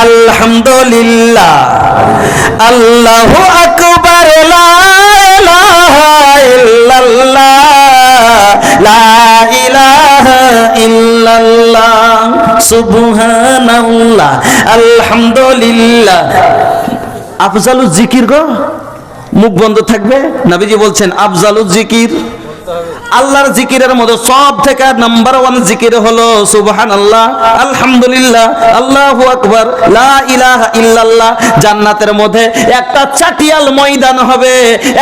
A: আলহামদুলিল্লাহ, আল্লাহু আকবার, লা ইলাহা ইল্লাল্লাহ, লা ইলাহা ইল্লাল্লাহ, সুবহানাল্লাহ, আলহামদুলিল্লাহ। আফজালুজ জিকির গো, মুখ বন্ধ থাকবে। নবীজি বলছেন আফজালুজ জিকির, আল্লাহর জিকিরের মধ্যে সব থেকে নাম্বার 1 জিকির হলো সুবহানাল্লাহ, আলহামদুলিল্লাহ, আল্লাহু আকবার, লা ইলাহা ইল্লাল্লাহ। জান্নাতের মধ্যে একটা চাটিয়াল ময়দান হবে,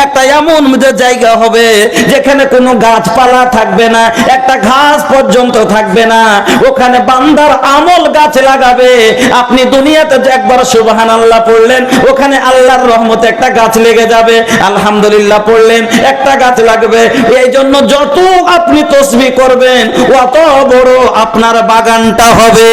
A: একটা এমন জায়গা হবে যেখানে কোনো গাছপালা থাকবে না, একটা ঘাস পর্যন্ত থাকবে না। ওখানে বান্দার আমল গাছ লাগাবে। আপনি দুনিয়াতে যে একবার সুবহানাল্লাহ পড়লেন, ওখানে আল্লাহর রহমতে একটা গাছ লেগে যাবে। আলহামদুলিল্লাহ পড়লেন, একটা গাছ লাগবে। এই জন্য যত আপনি তাসবিহ করবেন, অত বড় আপনার বাগানটা হবে।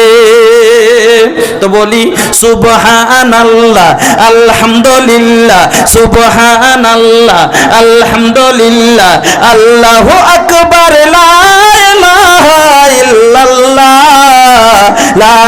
A: তো বলি সুবহানাল্লাহ, আলহামদুলিল্লাহ, সুবহানাল্লাহ, আলহামদুলিল্লাহ, আল্লাহু আকবার, লা ইলাহা ইল্লাল্লাহ, লা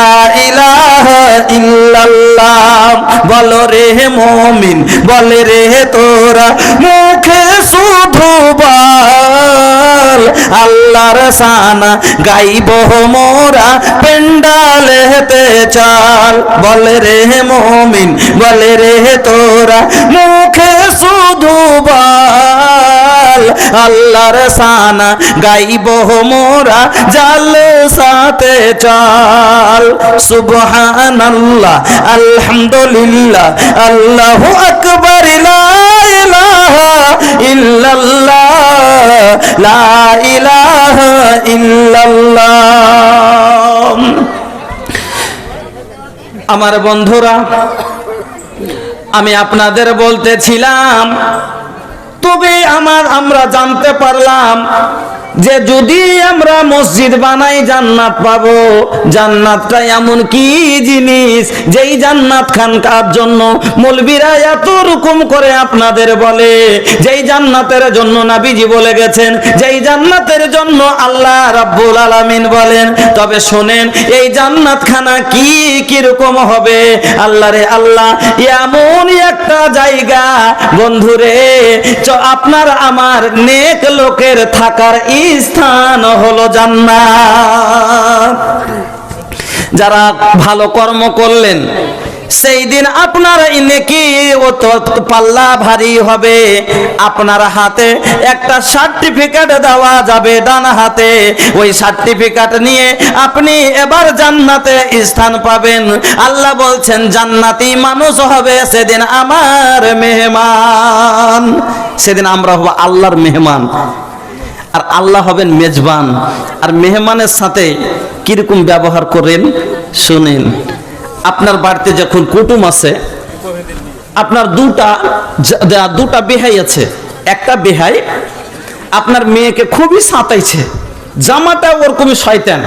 A: ইলাহা ইল্লাল্লাহ। বলো রে মুমিন, বলে রে তোরা, মুখে শুধু বল আল্লাহর সানা গাইব মোরা, পেন্ডালেতে চল। বলে রে মুমিন, বলে রে তোরা, মুখে শুধু বল আল্লাহর সানা গাইব মোরা, জালসাতে চল। সুবহানাল্লাহ, আলহামদুলিল্লাহ, আল্লাহু আকবার, লা ইলাহা ইল্লাল্লাহ, লা ইলাহা ইল্লাল্লাহ। আমার বন্ধুরা, আমি আপনাদের বলতেছিলাম, তবে আমরা জানতে পারলাম যে যদি আমরা মসজিদ বানাই জান্নাত পাবো। জান্নাতটা এমন কি জিনিস, যেই জান্নাত খানকার জন্য মৌলবীরা এত রকম করে আপনাদের বলে, যেই জান্নাতের জন্য নবীজি বলে গেছেন, যেই জান্নাতের জন্য আল্লাহ রাব্বুল আলামিন বলেন। তবে শোনেন, এই জান্নাত খানা কি কিরকম হবে? আল্লাহ রে আল্লাহ, এমন একটা জায়গা বন্ধুরে, আপনার আমার নেক লোকের থাকার স্থান হলো জান্নাত। যারা ভালো কর্ম করলেন, সেই দিন আপনার নেকি পাল্লা ভারী হবে। আপনার হাতে একটা সার্টিফিকেট দেওয়া যাবে, ডান হাতে। ওই সার্টিফিকেট নিয়ে আপনি এবার জান্নাতে স্থান পাবেন। আল্লাহ বলছেন জান্নাতি মানুষ হবে সেদিন আমার মেহমান। সেদিন আমরা হব আল্লাহর মেহমান, আর আল্লাহ হবেন মেজবান। আর মেহমানের সাথে কিরকম ব্যবহার করেন শুনেন। আপনার বাড়িতে যখন কুটুম আছে, আপনার দুটা বেহাই আছে। একটা বেহাই আপনার মেয়েকে খুবই সাঁতাইছে, জামাটা ওরকমই শয়তান।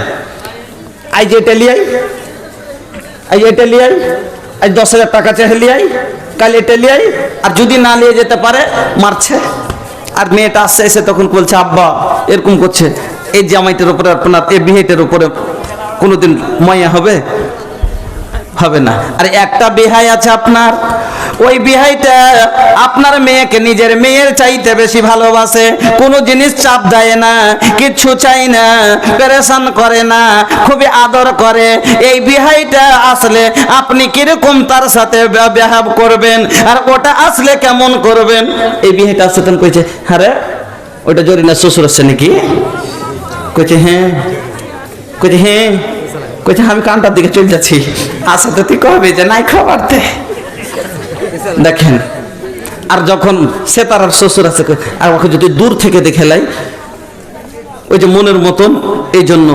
A: আজ এটা লিয়াই, আজ এটা লিয়াই, আজ 10,000 টাকা চেয়ে লিয়াই, কাল এটা লিয়াই, আর যদি না নিয়ে যেতে পারে মারছে। আর মেয়েটা আসছে, এসে তখন বলছে আব্বা এরকম করছে। এই জামাইটার উপরে, আপনার এই বিহেটের উপরে কোনোদিন মায়া হবে? হবে না। আর একটা বিহাই আছে আপনার, ওই বিহাইটা আপনার মেয়েকে নিজের মেয়ের চাইতে বেশি ভালোবাসে, কোনো জিনিস চাপ দেয় না, কিচ্ছু চাই না, পেরেশান করে না, খুবই আদর করে। এই বিহাইটা আসলে আপনি কিরকম তার সাথে ব্যবহার করবেন, আর ওটা আসলে কেমন করবেন? এই বিহাইটা আসলে তখন কইছে, হ্যাঁ রে ওটা জরিনা শ্বশুর আসছে নাকি? কইছে হ্যাঁ। কইছে হ্যাঁ। কইছে আমি কানটার দিকে চলে যাচ্ছি, আসে তো তুই কবে যে নাই খাবার দে। দেখেন, আর যখন সে তার শ্বশুর আছে, আর ওকে যদি দূর থেকে দেখে লাই, ওই যে মনের মতন, এই জন্য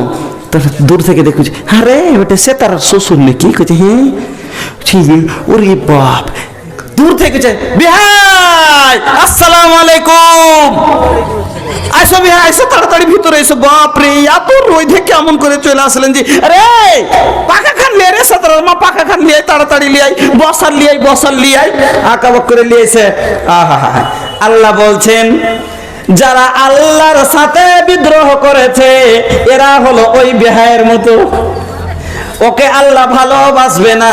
A: দূর থেকে দেখুছি, আরে ওটা সে তার শ্বশুর নাকি? কইছে হ্যাঁ। ওরে বাপ, দূর থেকে বিহাই আসসালামু আলাইকুম, আইসো বিহাই আইসো, তাড়াতাড়ি ভিতরে এসো। বাপরে, এত রোদে কেমন করে চলে আসলেন যে? আরে পাকা খান লিয়ে রে সতরার মা, পাকা খান লিয়ে তাড়াতাড়ি লিয়াই, বসার লিয়াই আঁকাবাক করে লিয়েছে। আহা, আল্লাহ বলছেন যারা আল্লাহর সাথে বিদ্রোহ করেছে এরা হলো ওই বিহাইয়ের মতো, ওকে আল্লাহ ভালোবাসবে না।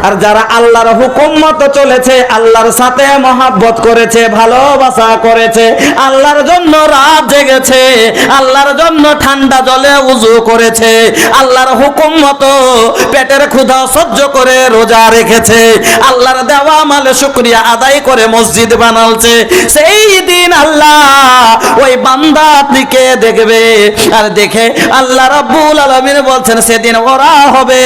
A: আর যারা আল্লাহর হুকুম মতো চলেছে, আল্লাহর সাথে মহাব্বত করেছে, ভালোবাসা করেছে, আল্লাহর জন্য রাত জেগেছে, আল্লাহর জন্য ঠান্ডা জলে উযু করেছে, আল্লাহর হুকুম মতো পেটের ক্ষুধা সহ্য করে রোজা রেখেছে, আল্লাহর দেওয়া মালে শুকরিয়া আদায় করে মসজিদ বানালছে, সেই দিন আল্লাহ ওই বান্দার দিকে দেখবে। আর দেখে আল্লাহ রাব্বুল আলামিন বলছেন সেদিন ওরা হবে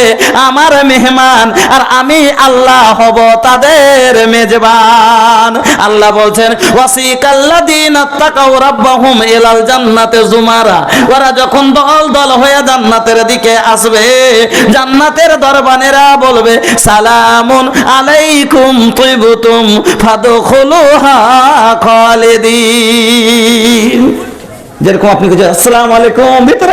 A: আমার মেহমান, আর আমি আল্লাহ হব তাদের মেজবান। আল্লাহ বলছেন ওয়াসিকাল্লাযীনা তাকাউ রাব্বাহুম ইলাল জান্নাতি যুমারা, ওরা যখন দল দল হয়ে জান্নাতের দিকে আসবে, জান্নাতের দরবানেরা বলবে সালামুন আলাইকুম তিবতুম ফাদখুলুহা খালিদিন। যেরকম আপনি বলছেন আসসালামু আলাইকুম, ভিতরে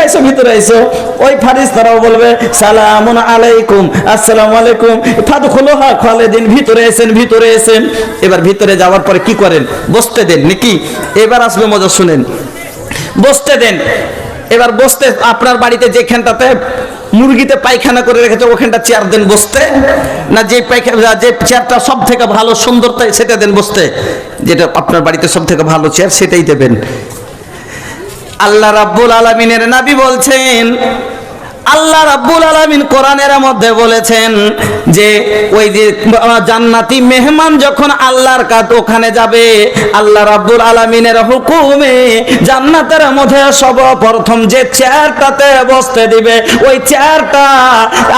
A: আইসো, ওই ফারিস্তারাও বলবে সালামুন আলাইকুম, আসসালামু আলাইকুম ফাদখুলুহা খালিদিন, ভিতরে এসেন। এবার ভিতরে যাওয়ার পরে কি করেন? বসতে দেন নাকি? এবার আসবে মজা, শুনেন। বসতে দেন। এবার বসতে, আপনার বাড়িতে যেখানটাতে মুরগিতে পায়খানা করে রেখেছে ওখানটা চেয়ার দেন বসতে, না যে চেয়ারটা সব থেকে ভালো সুন্দর সেটা দেন বসতে? যেটা আপনার বাড়িতে সব থেকে ভালো চেয়ার সেটাই দেবেন। আল্লাহ রাব্বুল আলামিনের নবী বলছেন, আল্লাহ রাব্বুল আলামিন কোরআনের মধ্যে বলেছেন যে ওই যে জান্নাতি মেহমান যখন আল্লাহর কাছে ওখানে যাবে, আল্লাহ রাব্বুল আলামিনের হুকুমে জান্নাতের মধ্যে সর্বপ্রথম যে চেয়ারটাতে বসতে দিবে, ওই চেয়ারটা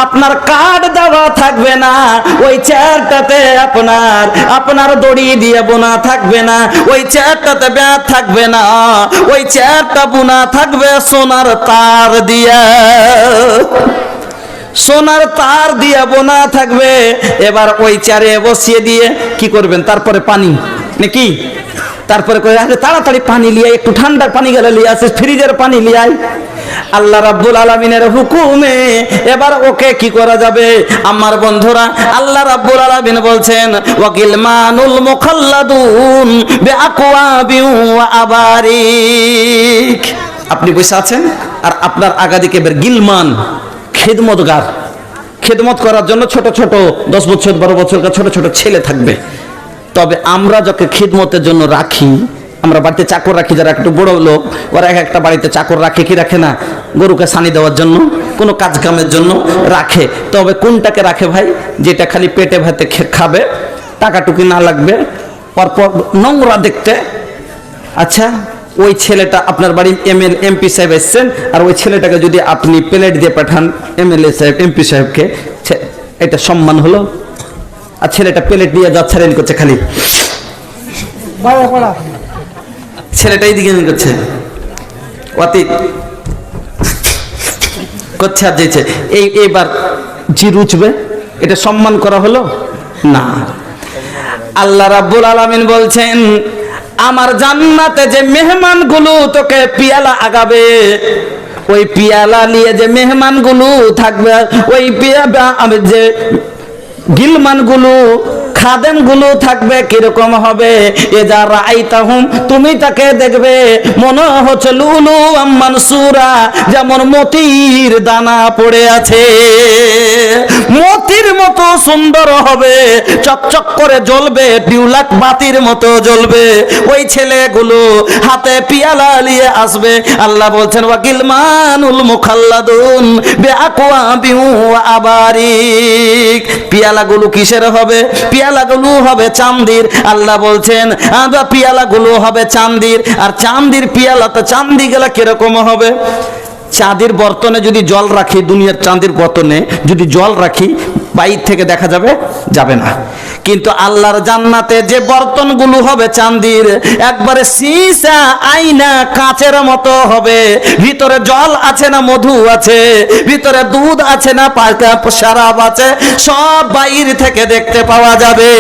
A: আপনার কাঠ দেওয়া থাকবে না, ওই চেয়ারটাতে আপনার দড়ি দিয়ে বোনা থাকবে না, ওই চেয়ারটাতে ব্যাট থাকবে না, ওই চেয়ারটা বোনা থাকবে সোনার তার দিয়ে, সোনার তার দিয়ে বোনা থাকবে। এবার ওই চেয়ারে বসিয়ে দিয়ে কি করবেন? তারপরে পানি নাকি? তারপরে কই আরে তাড়াতাড়ি পানি লিয়ে, একটু ঠান্ডার পানি গেলে লিয়ে আসে, ফ্রিজের পানি লিয়াই। আল্লাহ রাব্বুল আলামিনের হুকুমে এবার ওকে কি করা যাবে? আমার বন্ধুরা, আল্লাহ রাব্বুল আলামিন বলছেন ওয়াকিলমানুল মুখাল্লাদুন বিআকওয়াবি ওয়া আবারিক। আপনি বসে আছেন আর আপনার আগাদিকে বের গিলমান খেদমতগার, খেদমত করার জন্য ছোট ছোট 10 বছর 12 বছরকার ছোট ছোট ছেলে থাকবে। তবে আমরা যাকে খিদমতের জন্য রাখি, আমরা বাড়িতে চাকর রাখি, যারা একটু বড় লোক ওরা এক একটা বাড়িতে চাকর রাখে কি রাখে না? গরুকে সানি দেওয়ার জন্য, কোনো কাজ কামের জন্য রাখে। তবে কোনটাকে রাখে ভাই? যেটা খালি পেটে ভাতে খাবে, টাকাটুকি না লাগবে, পরপর নোংরা দেখতে। আচ্ছা, ওই ছেলেটা আপনার বাড়ির এমপি সাহেব এসছেন, আর ওই ছেলেটাকে যদি আপনি প্লেট দিয়ে পাঠান এমএলএ সাহেব এমপি সাহেবকে, এটা সম্মান হলো? আর ছেলেটা প্লেট দিয়ে যাচ্ছে করছে, খালি ছেলেটা এইদিকে করছে, অতি করছে আর যেছে, এইবার জি রুচবে, এটা সম্মান করা হলো না। আল্লাহ রাব্বুল আলামিন বলছেন আমার জান্নাতে যে মেহমানগুলো তোকে পিয়ালা আগাবে, ওই পিয়ালা নিয়ে যে মেহমানগুলো থাকবে, ওই যে গিলমানগুলো খাদেম গুলো থাকবে কিরকম হবে, এ যা রাআইতাহুম, তুমি তাকে দেখবে মনে হচ্ছে লুলু মানসুরা, যেমন মতির দানা পড়ে আছে, মতির মতো সুন্দর হবে, চকচক করে জ্বলবে, টিউলাক বাতির মতো জ্বলবে। ওই ছেলেগুলো হাতে পিয়ালা নিয়ে আসবে। আল্লাহ বলছেন ওয়াকিলমানুল মুখাল্লাদুন বিআকওয়াবি ওয়া আবারিক। পিয়ালাগুলো কিসের হবে? পিয়ালাগুলো হবে চাঁদির। আল্লাহ বলছেন পিয়ালাগুলো হবে চাঁদির। আর চাঁদির পিয়ালা তো চাঁদি গেলা কিরকম হবে? চাঁদির বর্তনে যদি জল রাখি, দুনিয়ার চাঁদির বর্তনে যদি জল রাখি, বাইর থেকে দেখা যাবে? যাবে না। কিন্তু আল্লাহর জান্নাতে যে বর্তনগুলো হবে চাঁদির, একবারে সীসা আয়না কাচের মতো হবে। ভিতরে জল আছে না মধু আছে, ভিতরে দুধ আছে না শরাব আছে, সব বাইর থেকে দেখতে পাওয়া যাবে।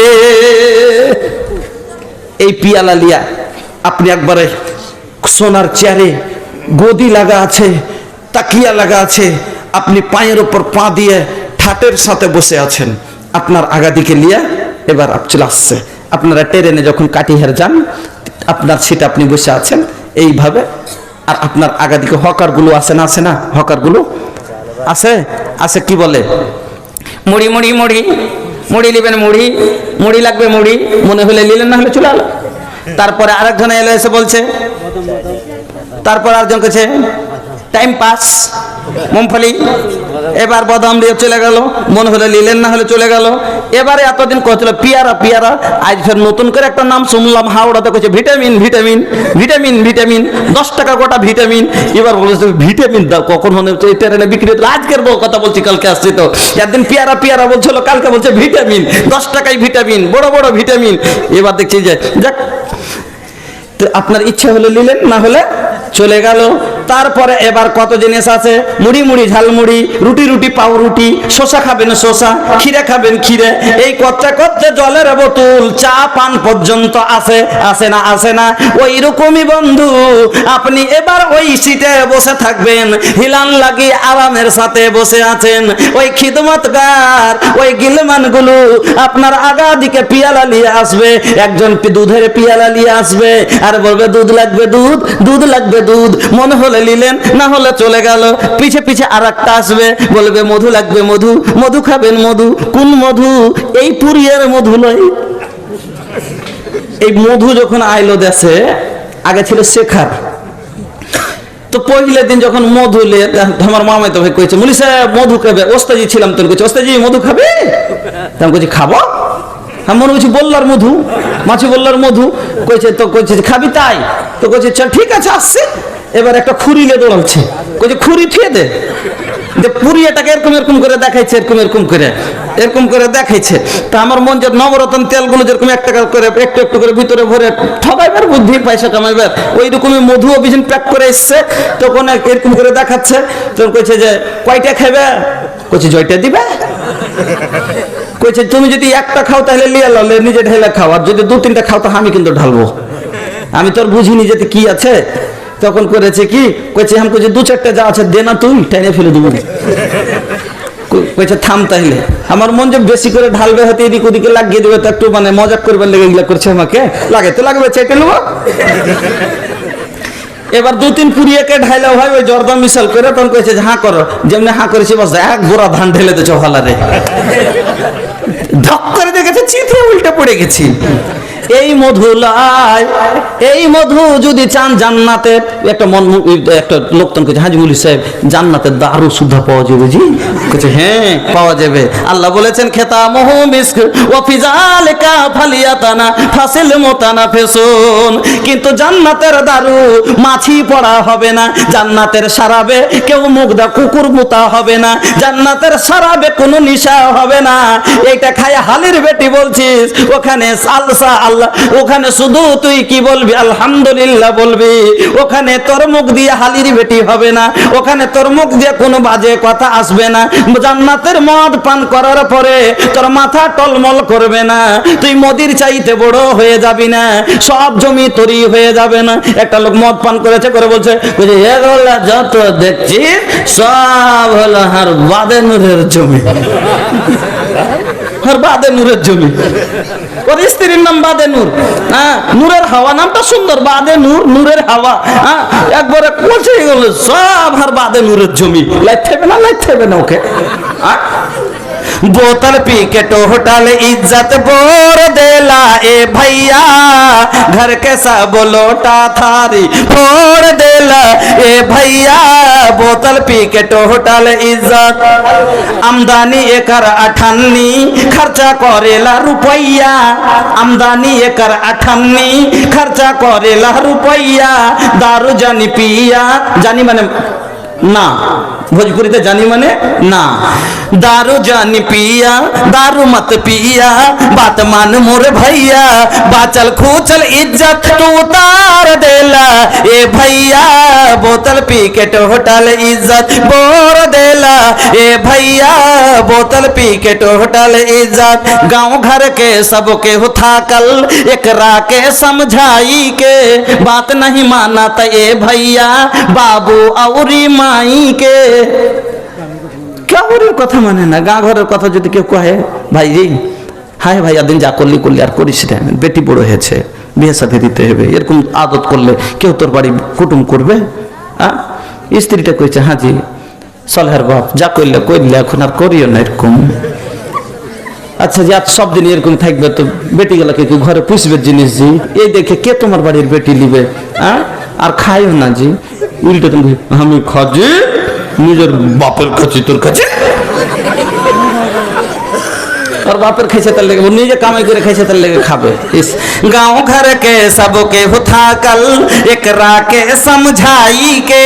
A: এই পিয়ালা লিয়া আপনি একবারে সোনার চেয়ারে গদি লাগা আছে, তাকিয়া লাগা আছে, আপনি পায়ের উপর পা দিয়ে ঠাটের সাথে বসে আছেন, আপনার আগা দিকে লিয়া এবার চলে আসছে। আপনারা ট্রেনে যখন কাটিহার যান, আপনার সিটে আপনি বসে আছেন এইভাবে, আর আপনার আগা দিকে হকারগুলো আছে না? আছে না? হকারগুলো আছে আছে, কি বলে মুড়ি মুড়ি মুড়ি মুড়ি নেবেন, মুড়ি মুড়ি লাগবে, মুড়ি মনে হলে নিলেন, না হলে চলে আলো। তারপরে আরেকজন এলো, এসে বলছে, তারপর আরেকজন কাছে টাইম পাস মুমফলি, এবার বদাম দিয়ে চলে গেল, মনে হলে নিলেন, না হলে চলে গেল। এবারে এতদিন কছিল পিয়ারা পিয়ারা, আজ ফের নতুন করে একটা নাম শুনলাম হাওড়াতে, কইছে ভিটামিন ভিটামিন ভিটামিন ভিটামিন, 10 টাকা গোটা ভিটামিন। এবার বলেছে ভিটামিন দাও, কখন মনে হচ্ছে এই ট্রেনে বিক্রি হতো, আজকের কথা বলছি, কালকে আসছি তো, একদিন পিয়ারা পিয়ারা বলছিল, কালকে বলছে ভিটামিন, 10 টাকায় ভিটামিন, বড় বড় ভিটামিন। এবার দেখছি যে যাক, আপনার ইচ্ছা হলে নিলেন, না হলে চলে গেল। তারপরে এবার কত জিনিস আছে, মুড়ি মুড়ি ঝালমুড়ি, রুটি রুটি পাউ রুটি, শসা খাবেন শসা, ক্ষীরে খাবেন ক্ষীরে, এই করতে করতে জলের বোতল, চা পান পর্যন্ত আছে আছে না? আছে না? ওই রকমই বন্ধু, আপনি এবার ওই সিটে বসে থাকবেন, হিলান লাগি আরামের সাথে বসে আছেন। ওই খিদমতগার, ওই গিলমানগুলো আপনার আগা দিকে পিয়ালা নিয়ে আসবে, একজন দুধের পিয়ালা নিয়ে আসবে, আর বলবে দুধ লাগবে দুধ, দুধ লাগবে দুধ, মনে হলে নিলেন, না হলে চলে গেল। পিছে পিছে আর একটা আসবে, বলবে মধু লাগবে মধু, মধু খাবেন মধু। কোন মধু? এই পুরিয়ার মধু নয়। এই মধু যখন আইলো দেশে, আগে ছিল শেখার। তো পহিলে দিন যখন মধু লে, আমার মামাই তো ভাই কইছে, মুলি সাহেব মধু খাবে, ওস্তাজি ছিলাম, তোর কইছে ওস্তাজি মধু খাবে, আমি কইছি খাবো। আমি মনে করছি বললার মধু, মাছি বললার মধু, কইছে তো, কইছে খাবি তাই? তো কইছে চল ঠিক আছে আসছে। এবার একটা খুরি লে দৌড়াচ্ছে, কইছে খুরি থুয়ে দে, পুরিয়াটাকে এরকম এরকম করে দেখাইছে, এরকম এরকম করে এরকম করে দেখাইছে। তা আমার মন যে নবরত্ন তেলগুলো যেরকম 1 টাকা করে একটু একটু করে ভিতরে ভরে ঠগাইবার বুদ্ধি, পয়সা কামাইবার, ওই রকমই মধু অভিযান প্যাক করে এসছে। তখন এরকম করে দেখাচ্ছে, তখন কইছে যে কয়টা খাবে? কইছে জয়টা দিবে। কইছে তুমি যদি একটা খাও তাহলে লিয়া লাও, নিজে ঢেলে খাও, আর যদি 2-3টা খাও তাহলে আমি কিন্তু ঢালবো, আমি তোর বুঝিনি যেতে কি আছে। তখন করেছে কি, কইছে আমি কইছে 2-4টা যা আছে দে না, তুই টেনে ফেলে দেবো। কইছে থাম তাইলে। আমার মন যে বেশি করে ঢালবে, হয়তো এদিক ওদিকে লাগিয়ে দেবে, তো একটু মানে মজাক করবার লেগে এগুলা করছে আমাকে, লাগে তো লাগবে, চেটে নেবো। এবার 2-3 পুরিয়াকে ঢাইলা হয় ওই জর্দা মিশাল করে, তখন কইছে হাঁ করো, যেমনি হাঁ করেছি বস এক গোড়া ধান ঢেলে দিয়েছ হলারে, ধক করে দেখেছে চিত্রে উল্টে পড়ে গেছি। এই মধু লাই, এই মধু যদি চান জান্নাতে, একটা একটা লোক তখন কইছে হাজি মুলি সাহেব জান্নাতের দারু সুদ্ধা পাওয়া যাবে জি? কইছে হ্যাঁ পাওয়া যাবে। আল্লাহ বলেছেন খেতামহু মিস্ক ওয়া ফি যালিকা ফালিয়াতানা ফাসিল মুতানাফিসুন, কিন্তু জান্নাতের দারু মাছি পড়া হবে না, জান্নাতের শরাবে কেউ মুগদা কুকুর মুতা হবে না, জান্নাতের শরাবে কোনো নেশা হবে না। এইটা খায় হালির বেটি বলছিস, ওখানে সালসা আল্লাহ, ওখানে শুধু তুই কি বলবি আলহামদুলিল্লাহ বলবি, ওখানে তোর মুখ দিয়ে হালির বেটি হবে না, ওখানে তোর মুখ দিয়ে কোনো বাজে কথা আসবে না। জান্নাতের মদ পান করার পরে তোর মাথা টলমল করবে না, তুই মদির চাইতে বড় হয়ে যাবি না, সব জমি তোরই হয়ে যাবে না। একটা লোক মদ পান করেছে, করে বলছে এগুলা যত দেখছি সব হলো আর বাদেনুরের জমি। আর বাদে নূরের জমি, ওর স্ত্রীর নাম বাদে নূর। হ্যাঁ, নূরের হাওয়া নামটা সুন্দর, বাদে নূর, নূরের হাওয়া। হ্যাঁ, একবারে পৌঁছে গেল সব আর বাদে নূরের জমি। লাইতে হবে না ওকে। बोतल पी के टोटल इज्जत बोर देला ए भैया, घर के सब लोटा थारी फोड़ देला ए भैया, बोतल पी के टोटल इज्जत। आमदनी एकर 58, खर्चा करेला रुपैया, आमदनी एकर 58, खर्चा करेला रुपैया। दारू जानी पिया, जानी माने ना, भोजपुरी जानी माने ना। दारू जानी पिया, दारू मत पिया, बात मान मोर भैया, बाचल खूचल इज्जत तू उतार देला ए भैया, बोतल पी के टोटल इज्जत बोर देला ए भैया, बोतल पी के टोटल इज्जत। गांव घर के सबके उठा कल एकरा के समझाई के, बात नहीं माना त ए भैया, बाबू औरी माई के। কাউরের কথা মানে না, গা ঘরের কথা যদি কেউ কহে ভাই রে হায় ভাই দিন যা করলি করলি আর করিস না, বেটি বড় হয়েছে বিয়ে সাথে দিতে হবে, এরকম আদত করলে কেউ তোর বাড়ি কুটুম করবে? স্ত্রীটা কইছে হ্যাঁ জি সলহের বাপ যা করলে করলে এখন আর করিও না এরকম। আচ্ছা যে আজ সব দিন এরকম থাকবে তো বেটি গুলাকে কেউ ঘরে পুষবে জিনিস জি, এই দেখে কে তোমার বাড়ির বেটি নিবে? আর খাইও না জি, উল্টো তুমি আমি খাজি নিজের বাপের কাছে তোর কাছে, और बापर खाइसे तल लेके, वो निजे कामाई करे खाइसे तल लेके खाबे। इस गांव घर के सबके उठा कल एकरा के समझाई के,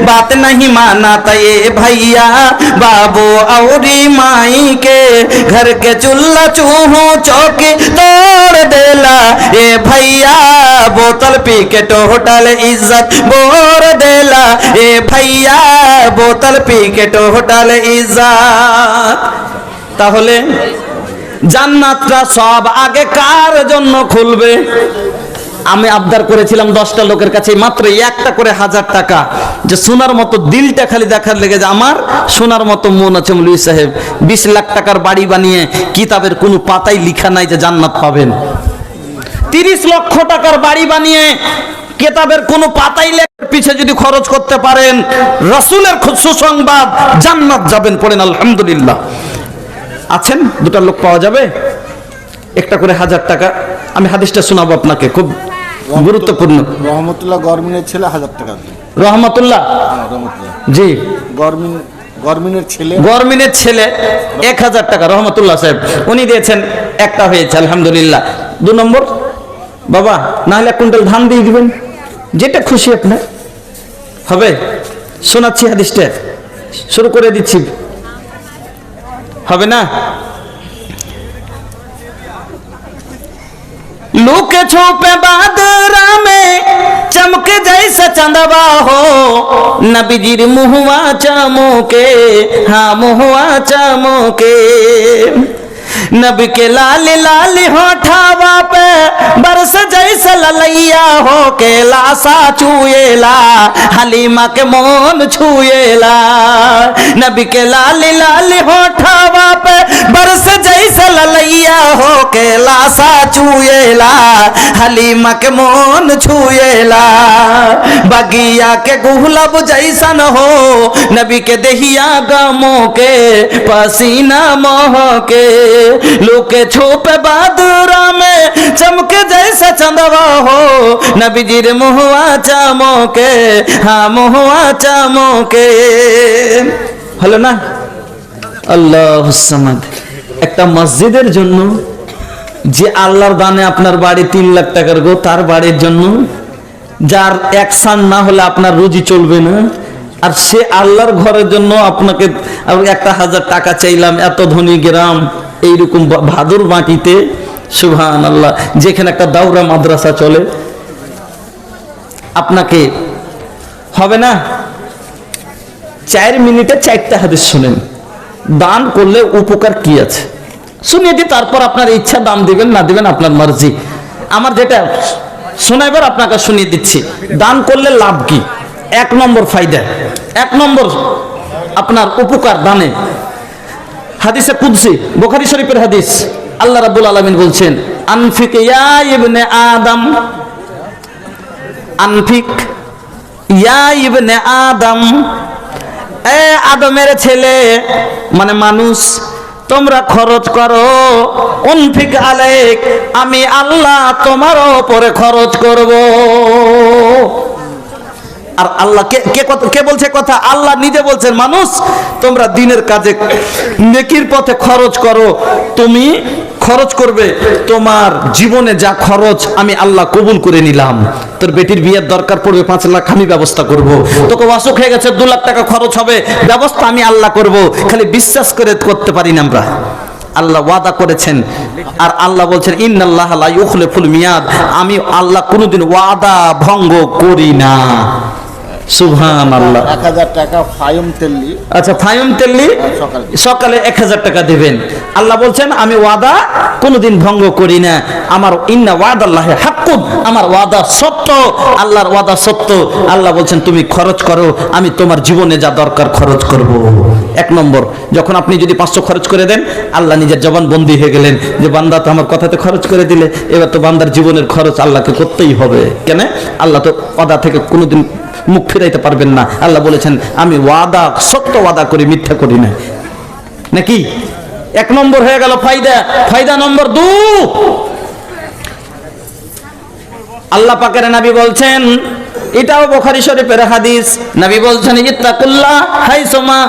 A: बात नहीं माना त ये भैया, बाबू औरी माई के। घर के चूल्हा चूहो चौकी तोड़ देला ए भैया, बोतल पी के टोटल इज्जत बोर देला ए भैया, बोतल पी के टोटल इज्जत। তাহলে জান্নাতটা সব আগে কার জন্য খুলবে? আমি আবদার করেছিলাম 10টা লোকের কাছে মাত্র একটা করে 1000 টাকা, যে সোনার মতো দিলটা খালি দেখার লেগে যে আমার সোনার মতো মন আছে মৌলভী সাহেব, 20 লাখ টাকার বাড়ি বানিয়ে কিতাবের কোনো পাতায় লেখা নাই যে জান্নাত পাবেন। 30 লক্ষ টাকার বাড়ি বানিয়ে কিতাবের কোনো পাতাই লেখার পিছে যদি খরচ করতে পারেন, রাসূলের সুসংবাদ জান্নাত যাবেন, পড়েন আলহামদুলিল্লাহ। আছেন দুটা লোক পাওয়া যাবে? একটা করে 1000 টাকা। আমি হাদিসটা শোনাবো আপনাকে, খুব গুরুত্বপূর্ণ।
B: রহমতুল্লাহ গরমিনের ছেলে 1000 টাকা।
A: রহমতুল্লাহ জি, গরমিনের ছেলে 1000 টাকা রহমতুল্লাহ সাহেব উনি দিয়েছেন, একটা হয়েছে আলহামদুলিল্লাহ। 2 নম্বর বাবা না হলে 1 কুইন্টাল ধান দিয়ে দিবেন, যেটা খুশি আপনার হবে। শোনাচ্ছি হাদিসটা, শুরু করে দিচ্ছি, হবে না? लुके छुपे बादरा में चमके जैसे चंदवा हो, नबीजीर मुहुआ चमके, हाँ मुहुआ चमके। नबी के लाल लाल होठावा पे बरस जैसे ललैया हो, के लासा छुएला हलीमा के मोन छुएला। नबी के लाल लाल होठावा पे बरस जैसे ललैया हो, के लासा छुएला हलीमा के मोन छुएला। बगिया के गुलाब जैसन हो, नबी के दहिया गमों के पसीना मोह के। लुके छुपे बादरा में चमके जैसे चंदवा हो, नबीजीर मुहुआ चमके, हाँ मुहुआ चमके। হলো না? আল্লাহুস সামাদ। একটা মসজিদের জন্য যে আল্লাহর দানে আপনার বাড়ি 3 লাখ টাকার গো, তার বাড়ির জন্য যার একসান না হলে আপনার রুজি চলবে না, আর সে আল্লাহর ঘরের জন্য আপনাকে একটা 1000 টাকা চাইলাম, এত ধনী গ্রাম এইরকম ভাদুর মাটিতে, সুবহানাল্লাহ, যেখানে একটা দাওরা মাদ্রাসা চলে, আপনাকে হবে না? 4 মিনিটে 4টা হাদিস শুনেন, দান করলে উপকার কি আছে শুনিয়ে দিই, তারপর আপনার ইচ্ছা দান দিবেন না দিবেন আপনার মর্জি। আমার যেটা শোনাইবার আপনাকে শুনিয়ে দিচ্ছি, দান করলে লাভ কি। 1 নম্বর ফায়দা, 1 নম্বর আপনার উপকার দানে। হাদিসে কুদসি, বুখারী শরীফের হাদিস। আল্লাহ রাব্বুল আলামিন বলছেন, আনফিক ইয়া ইবনে আদম, আনফিক ইয়া ইবনে আদম, এ আদমের ছেলে মানে মানুষ, তোমরা খরচ করো। উনফিক আলাইক, আমি আল্লাহ তোমার উপরে খরচ করব। আর আল্লাহ কে বলছে কথা? আল্লাহ নিজে বলছেন, মানুষ তোমরা দিনের কাজে নেকির পথে খরচ করো। তুমি খরচ করবে, তোমার জীবনে যা খরচ আমি আল্লাহ কবুল করে নিলাম। তোর বেটির বিয়ের দরকার পড়বে 5 লাখ, আমি ব্যবস্থা করব। তোকে অসুখ হয়ে গেছে 2 লাখ টাকা খরচ হবে, ব্যবস্থা আমি আল্লাহ করব। খালি বিশ্বাস করে করতে পারি না আমরা। আল্লাহ ওয়াদা করেছেন, আর আল্লাহ বলছেন ইন্নাল্লাহা লা ইউখলিফুল মিয়াদ, আমি আল্লাহ কোনোদিন ওয়াদা ভঙ্গ করি না। সুবহানাল্লাহ।
B: 1000 টাকা ফায়ুম তেল্লি।
A: আচ্ছা, ফায়ুম তেল্লি সকালে 1000 টাকা দিবেন। আল্লাহ বলছেন আমি ওয়াদা কোনোদিন ভঙ্গ করি না। আমার ইন্না ওয়াদাল্লাহি হাক্কুন, আমার ওয়াদা সত্য, আল্লাহর ওয়াদা সত্য। আল্লাহ বলছেন তুমি খরচ করো, আমি তোমার জীবনে যা দরকার খরচ করব। 1 নম্বর, যখন আপনি যদি 500 খরচ করে দেন, আল্লাহ নিজের জবানবন্দি হয়ে গেলেন যে বান্দা তো আমার কথাতে খরচ করে দিলে, এবার তো বান্দার জীবনের খরচ আল্লাহকে করতেই হবে। কেন? আল্লাহ তো ওয়াদা থেকে কোনোদিন মুখ ফিরাইতে পারবেন না। আল্লাহ বলেছেন আমি ওয়াদা সত্য ওয়াদা করি, মিথ্যা করি না। নাকি 1 নম্বর হয়ে গেল ফায়দা। ফায়দা নম্বর 2, আল্লাহ পাকের নবী বলছেন, এটাও বুখারী শরীফের হাদিস, নবী বলছেন ইত্তাকুল্লাহ হাইসুমা,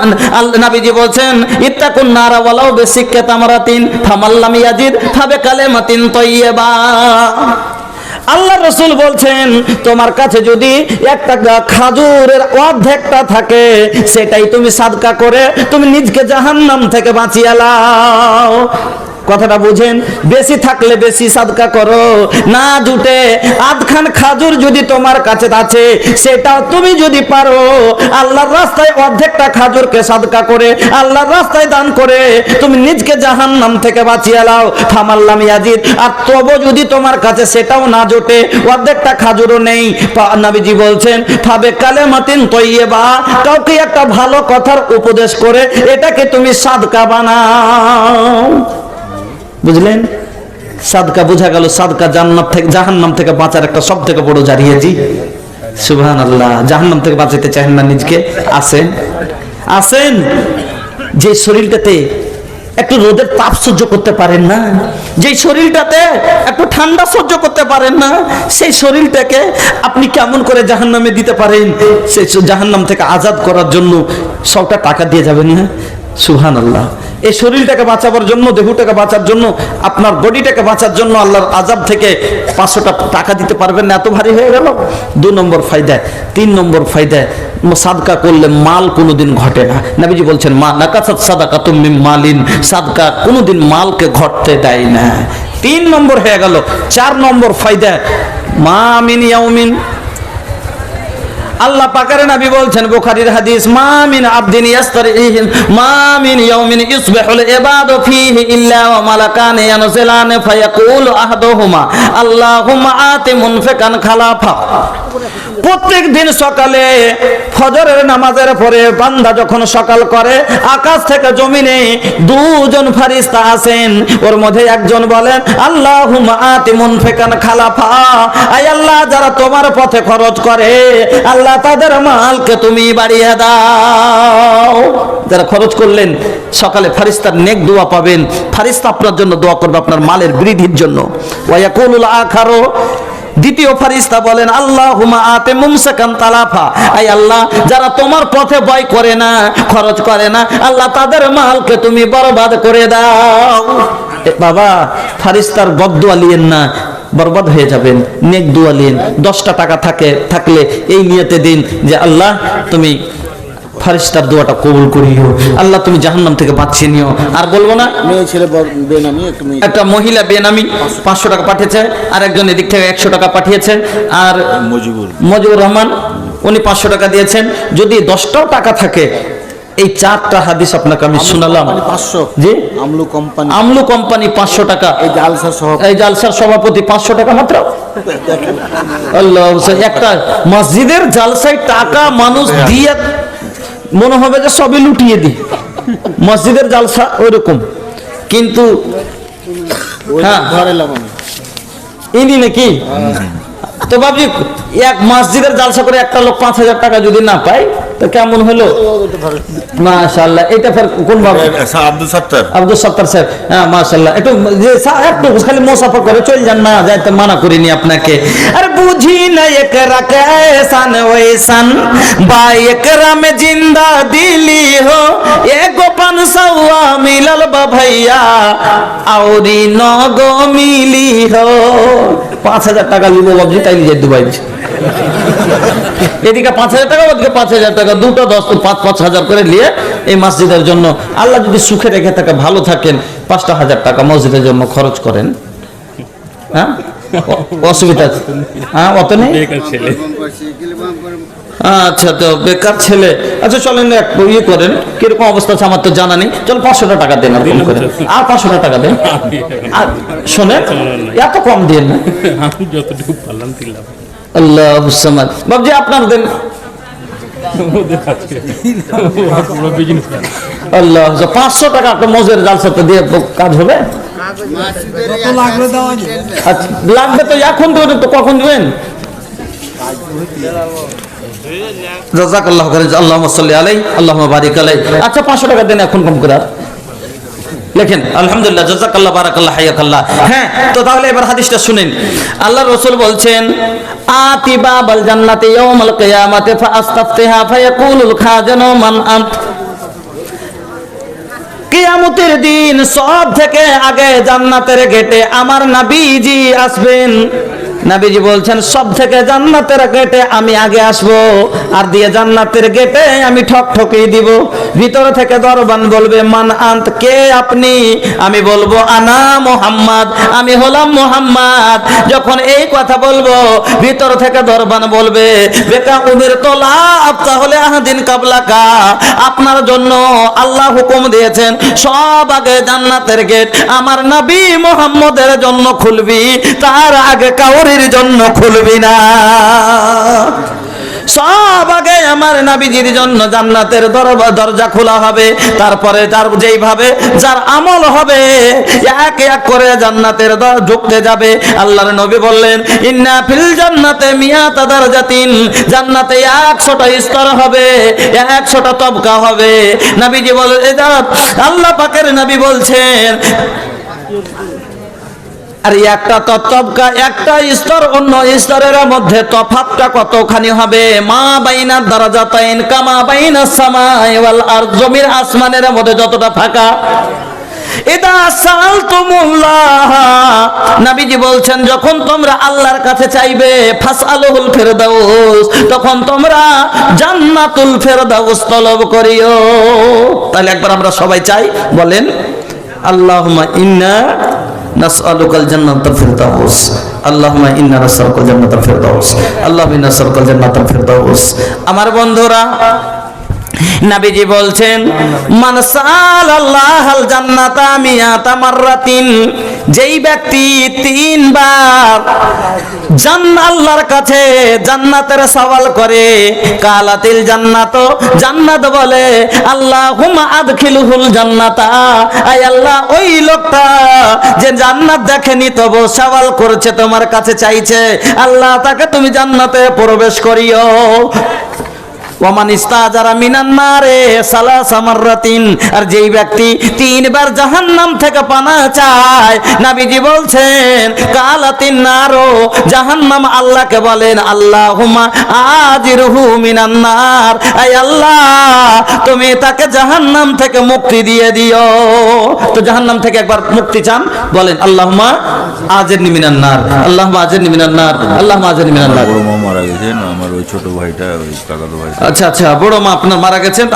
A: নবীজি বলছেন ইত্তাকুন নারা ওয়ালাউ বিসিক্কা তামারাতিন ফামাল্লাম ইয়াজিদ ফাবিকালিমাতিন তাইয়্যিবা। আল্লাহ রাসূল বলছেন তোমার কাছে যদি একটা খাজুরের অর্ধেকটা থাকে, সেটাই তুমি সাদকা করে তুমি নিজকে জাহান্নাম থেকে বাঁচিয়ে নাও। কথাটা বুঝেন, বেশি থাকলে বেশি সাদকা করো, না জুটে আধখান খাজুর যদি তোমার কাছে আছে, সেটাও তুমি যদি পারো আল্লাহর রাস্তায় অর্ধেকটা খাজুরকে সাদকা করে আল্লাহর রাস্তায় দান করে তুমি নিজকে জাহান্নাম থেকে বাঁচিয়ে নাও। ফামাল্লাম ইয়াজিদ, আর তবু যদি তোমার কাছে সেটাও না জোটে, অর্ধেকটা খাজুরও নেই, নবীজি বলছেন ফাবে কালেমাতিন তাইয়্যিবা, কাউকে একটা ভালো কথার উপদেশ করে এটাকে তুমি সাদকা বানাও। বুঝলেন? সাদকা বোঝা গেল, সাদকা জান্নাত থেকে জাহান্নাম থেকে বাঁচার একটা সব থেকে বড় জারিয়াজি। সুবহানাল্লাহ। জাহান্নাম থেকে বাঁচাতে চান না নিজকে? আসেন যে শরীরটাতে একটু রোদের তাপ সহ্য করতে পারেন না, যে শরীরটাতে একটু ঠান্ডা সহ্য করতে পারেন না, সেই শরীরটাকে আপনি কেমন করে জাহান্নামে দিতে পারেন? সেই জাহান্নাম থেকে আজাদ করার জন্য সবটা টাকা দিয়ে যাবেন না? সুবহানাল্লাহ। এই শরীরটাকে বাঁচাবার জন্য, দেহটাকে বাঁচার জন্য, আপনার বডিটাকে বাঁচার জন্য আল্লাহর আযাব থেকে 500 টাকা দিতে পারবেন না, এত ভারী হয়ে গেল। 2 নম্বর ফায়দা। 3 নম্বর ফায়দা, সাদকা করলে মাল কোনোদিন ঘটে না। নবীজি বলছেন মা নাকাসাত সাদাকাতুম মিন মালিন, সাদকা কোনোদিন মালকে ঘটতে দেয় না। 3 নম্বর হয়ে গেল। 4 নম্বর ফায়দা, মা মিন ইয়াউমিন, আল্লাহ পাকের নবী বলছেন বুখারীর হাদিস, মা মিন আবদিন ইয়াস্তারিহি মা মিন ইয়াউমিন ইসবিহুল ইবাদু ফীহি ইল্লা ওয়া মালাকান ইয়ানজিলান ফায়াকুলু আহাদুহুমা আল্লাহুম্মা আতি মুনফিকান খালাফা। প্রত্যেক দিন সকালে ফজরের নামাজের পরে বান্দা যখন সকাল করে, আকাশ থেকে জমিনে 2 জন ফেরেশতা আসেন, ওর মধ্যে একজন বলেন আল্লাহুম্মা আতি মুনফিকান খালাফা, আয় আল্লাহ যারা তোমার পথে খরচ করে আল্লাহ তাদের মালকে তুমি বাড়িয়ে দাও। যারা খরচ করলেন সকালে ফেরেশতার নেক দোয়া পাবেন, ফেরেশতা আপনার জন্য দোয়া করবে আপনার মালের বৃদ্ধির জন্য। ওয়া ইয়াকুলুল আখারু, দ্বিতীয় ফেরেশতা বলেন আল্লাহুম্মা আতি মুমসাকান তালাফা, আয় আল্লাহ যারা তোমার পথে ব্যয় করে না, খরচ করে না, আল্লাহ তাদের মালকে তুমি বরবাদ করে দাও। বাবা, ফেরেশতার বদদুয়া লিয়েন না, বরবাদ হয়ে যাবেন। নেক দোয়া লিয়েন। 10টা টাকা থাকলে এই নিয়তে দিন যে আল্লাহ তুমি ফেরেশতার দোয়াটা কবুল করিও, আল্লাহ তুমি জাহান্নাম থেকে বাঁচিয়ে নিও। আর বলবো না,
B: মেয়ে ছেলে বেনামি,
A: একটা মহিলা বেনামি 500 টাকা পাঠিয়েছে, আর একজন এদিক থেকে 100 টাকা পাঠিয়েছে, আর মজিবুর রহমান উনি 500 টাকা দিয়েছেন। যদি 10টাও টাকা থাকে, এই 4টা হাদিস আপনাকে আমি শোনালাম।
B: 500
A: জি,
B: আমলু কোম্পানি
A: 500 টাকা, এই জালসার সভাপতি 500 টাকা মাত্র। আল্লাহ, একটা মসজিদের জালসায় টাকা মানুষ দিয়ে মনে হবে যে সবই লুটিয়ে দিই। মসজিদের জালসা ওইরকম, কিন্তু
B: ওই
A: হ্যাঁ।
B: ঘর এলাম আমি।
A: ইনি নাকি তো ভাবছি এক মসজিদের জালসা করে একটা লোক 5,000 টাকা যদি না পায় তো কেমন হলো? মাশাআল্লাহ। এটা ফের কোন ভাবে?
C: আব্দুল সত্তার।
A: আব্দুল সত্তার স্যার, হ্যাঁ মাশাআল্লাহ। একটু একটু খালি মুসাফা করে চল যান না, যাইতে মানা করিনি আপনাকে। আরে বুঝি না একরা কেসান ওইসান বা একরা মে জিন্দা দিলি হো এ গোপান সওয়া মিলল বা ভাইয়া আউরি নগো মিলি হো। 5,000 টাকা লিবো বাবজি, তাই লিয়ে দুবাই। এদিকে 5,000 টাকা, ওদিকে 5,000 টাকা, দুটো 10 5,000 করে নিয়ে এই মসজিদের জন্য আল্লাহ যদি সুখে রেখে থাকে, ভালো থাকেন, 5,000 টাকা মসজিদের জন্য খরচ করেন। হ্যাঁ অসুবিধা আছে? হ্যাঁ অত নেই। আচ্ছা, তো বেকার ছেলে। আচ্ছা চলেন একটু ইয়ে করেন, কিরকম অবস্থা আছে আমার তো জানা নেই। চল 500 টাকা দেন, আর কম করেন, আর 500 টাকা দেন। আর শোনেন, এত কম দেন না।
D: আমি যতটুকু পারলাম দিলাম।
A: আল্লাহু সামাদ। বাবজি আপনার দেন। আল্লাহ, 500 টাকা আপনার মজুর জালসাতে দিয়ে কাজ হবে? আচ্ছা, লাগবে তো এখন দেবেন, তো কখন দেবেন? জাযাকাল্লাহু খাইরান, আল্লাহুম্মা সাল্লি আলাইহি আল্লাহুম্মা বারিক আলাইহি। আচ্ছা 500 টাকা দেন এখন, কম করে লেখেন। আলহামদুলিল্লাহ, জাযাকাল্লাহ, বারাকাল্লাহ, হায়াকাল্লাহ। হ্যাঁ, তো তাহলে এবার হাদিসটা শুনেন। আল্লাহ রাসূল বলছেন, আতি বাবাল জান্নাতি ইয়াউমাল কিয়ামাতি ফাআস্তাফতিহা ফায়াকুলুল খাজানু মান আন্ত। কিয়ামতের দিন সব থেকে আগে জান্নাতের গেটে আমার নবীজি আসবেন। নবীজি বলছেন, সব থেকে জান্নাতের গেটে আমি আগে আসব, আর দিয়ে জান্নাতের গেটে আমি ঠক ঠকিয়ে দিব। ভিতর থেকে দরবান বলবে, মান আন্ত, কে আপনি? আমি বলবো, আনা মুহাম্মদ, আমি হলাম মুহাম্মদ। যখন এই কথা বলবো, ভিতর থেকে দরবান বলবে, বেকা উমির তোলা তাহলে আহাদিন কাবলাকা, আপনার জন্য আল্লাহ হুকুম দিয়েছেন সব আগে জান্নাতের গেট আমার নবী মুহাম্মদের জন্য খুলবি, তার আগে কাউরির জন্য খুলবি না। সব আগে আমার নবীজির জন্য জান্নাতের দরজা খোলা হবে, তারপরে তার যেইভাবে যার আমল হবে এক এক করে জান্নাতের ঢুকতে যাবে। আল্লাহর নবী বললেন, ইন্না ফিল জান্নাতে মিয়াতা দারজাতিন, জান্নাতে 100টা স্তর হবে, 100টা তবকা হবে। নবীজি বলেন, আল্লাহ পাকের নবী বলছেন, আর একটা তবকা, একটা স্তর অন্য স্তরের মধ্যে তফাৎটা কতখানি হবে? মা বাইনা দারাজাতাইন কামা বাইনা সামাই ওয়াল আরদ, জমির আসমানের মধ্যে যতটা ফাঁকা। ইদা সালতুমুল্লাহ, নবীজি বলছেন, যখন তোমরা আল্লাহর কাছে চাইবে, ফাসআলুহুল ফিরদাউস, তখন তোমরা জান্নাতুল ফিরদাউস তলব করিও। তাহলে একবার আমরা সবাই চাই, বলেন, আল্লাহুম্মা ইন্না নাসআলুকাল জান্নাতাল ফিরদাউস, আল্লাহুম্মা ইন্না নাসআলুকাল জান্নাতাল ফিরদাউস, আল্লাহুম্মা ইন্না নাসআলুকাল জান্নাতাল ফিরদাউস। আমার বন্ধুরা, নবীজি বলছেন, মান সাআলাল্লাহাল জান্নাতা মিয়াতা মাররাতিন, যেই ব্যক্তি 3 বার আল্লাহর কাছে জান্নাতের সওয়াল করে, কালাতিল জান্নাত, জান্নাত বলে, আল্লাহুম্মা আদখিলহুল জান্নাতা, আয় আল্লাহ ওই লোকটা যে জান্নাত দেখেনি তবু সওয়াল করছে, তোমার কাছে চাইছে, আল্লাহ তাকে তুমি জান্নাতে প্রবেশ করিও। ওমান ইস্তাজারা মিনান নারে সালাসা মাররাতিন, আর যেই ব্যক্তি 3 বার জাহান্নাম থেকে পানা চায়, নবীজি বলছেন, কালাতিন নারো, জাহান্নাম আল্লাহকে বলেন, আল্লাহুম্মা আজিরহু মিনান নার, আয় আল্লাহ তুমি তাকে জাহান্নাম থেকে মুক্তি দিয়ে দিও। তো জাহান্নাম থেকে একবার মুক্তি চান, বলেন, আল্লাহুম্মা আজিরনি মিনান নার, আল্লাহুম্মা আজিরনি মিনান নার, আল্লাহুম্মা আজিরনি মিনান নার।
C: বড় মা মারা গেছেন, আমার ওই ছোট ভাইটা, ওই কাকাতো ভাইটা।
A: আচ্ছা আচ্ছা, বড় মা আপনার মারা গেছেন।